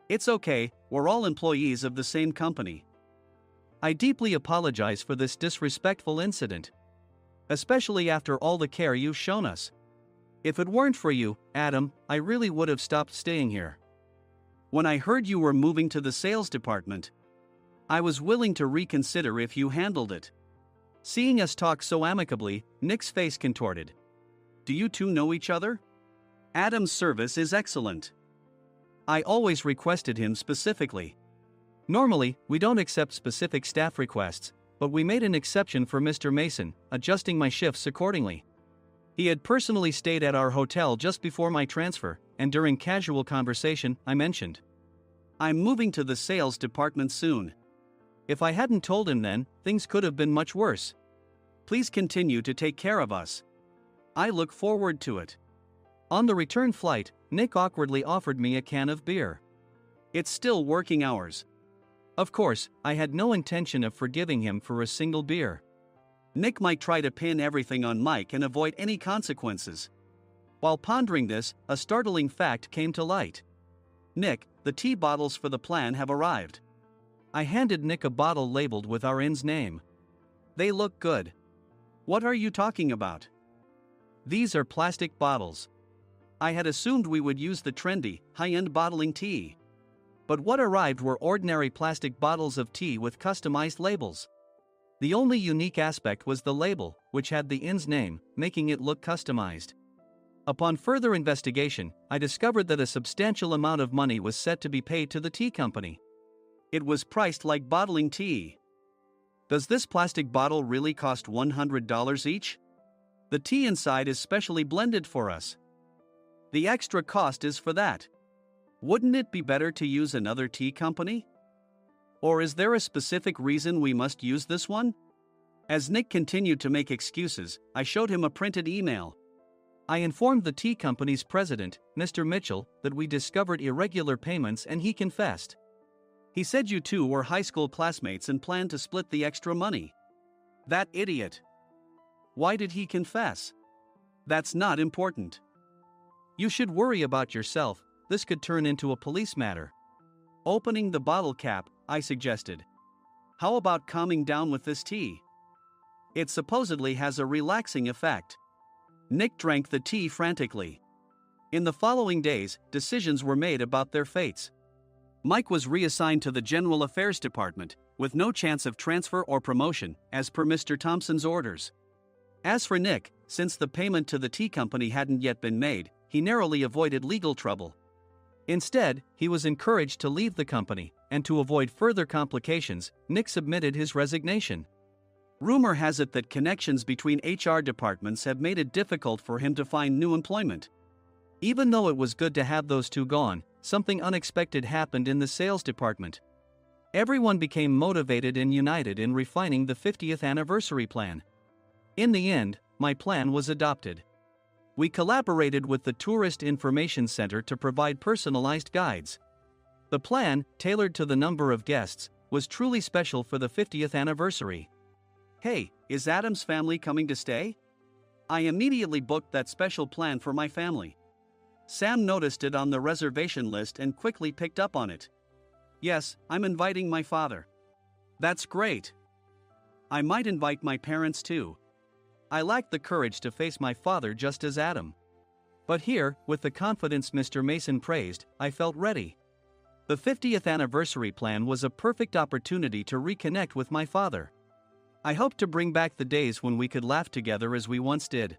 It's okay, we're all employees of the same company. I deeply apologize for this disrespectful incident. Especially after all the care you've shown us. If it weren't for you, Adam, I really would have stopped staying here. When I heard you were moving to the sales department, I was willing to reconsider if you handled it. Seeing us talk so amicably, Nick's face contorted. Do you two know each other? Adam's service is excellent. I always requested him specifically. Normally, we don't accept specific staff requests, but we made an exception for Mr. Mason, adjusting my shifts accordingly. He had personally stayed at our hotel just before my transfer, and during casual conversation, I mentioned, I'm moving to the sales department soon. If I hadn't told him then, things could have been much worse. Please continue to take care of us. I look forward to it. On the return flight, Nick awkwardly offered me a can of beer. It's still working hours. Of course, I had no intention of forgiving him for a single beer. Nick might try to pin everything on Mike and avoid any consequences. While pondering this, a startling fact came to light. Nick, the tea bottles for the plan have arrived. I handed Nick a bottle labeled with our inn's name. They look good. What are you talking about? These are plastic bottles. I had assumed we would use the trendy, high-end bottling tea. But what arrived were ordinary plastic bottles of tea with customized labels. The only unique aspect was the label, which had the inn's name, making it look customized. Upon further investigation, I discovered that a substantial amount of money was set to be paid to the tea company. It was priced like bottling tea. Does this plastic bottle really cost $100 each? The tea inside is specially blended for us. The extra cost is for that. Wouldn't it be better to use another tea company? Or is there a specific reason we must use this one? As Nick continued to make excuses, I showed him a printed email. I informed the tea company's president, Mr. Mitchell, that we discovered irregular payments and he confessed. He said you two were high school classmates and planned to split the extra money. That idiot. Why did he confess? That's not important. You should worry about yourself, this could turn into a police matter. Opening the bottle cap, I suggested. How about calming down with this tea? It supposedly has a relaxing effect. Nick drank the tea frantically. In the following days, decisions were made about their fates. Mike was reassigned to the General Affairs Department, with no chance of transfer or promotion, as per Mr. Thompson's orders. As for Nick, since the payment to the tea company hadn't yet been made, he narrowly avoided legal trouble. Instead, he was encouraged to leave the company, and to avoid further complications, Nick submitted his resignation. Rumor has it that connections between HR departments have made it difficult for him to find new employment. Even though it was good to have those two gone, something unexpected happened in the sales department. Everyone became motivated and united in refining the 50th anniversary plan. In the end, my plan was adopted. We collaborated with the Tourist Information Center to provide personalized guides. The plan, tailored to the number of guests, was truly special for the 50th anniversary. Hey, is Adam's family coming to stay? I immediately booked that special plan for my family. Sam noticed it on the reservation list and quickly picked up on it. Yes, I'm inviting my father. That's great. I might invite my parents too. I lacked the courage to face my father just as Adam. But here, with the confidence Mr. Mason praised, I felt ready. The 50th anniversary plan was a perfect opportunity to reconnect with my father. I hope to bring back the days when we could laugh together as we once did.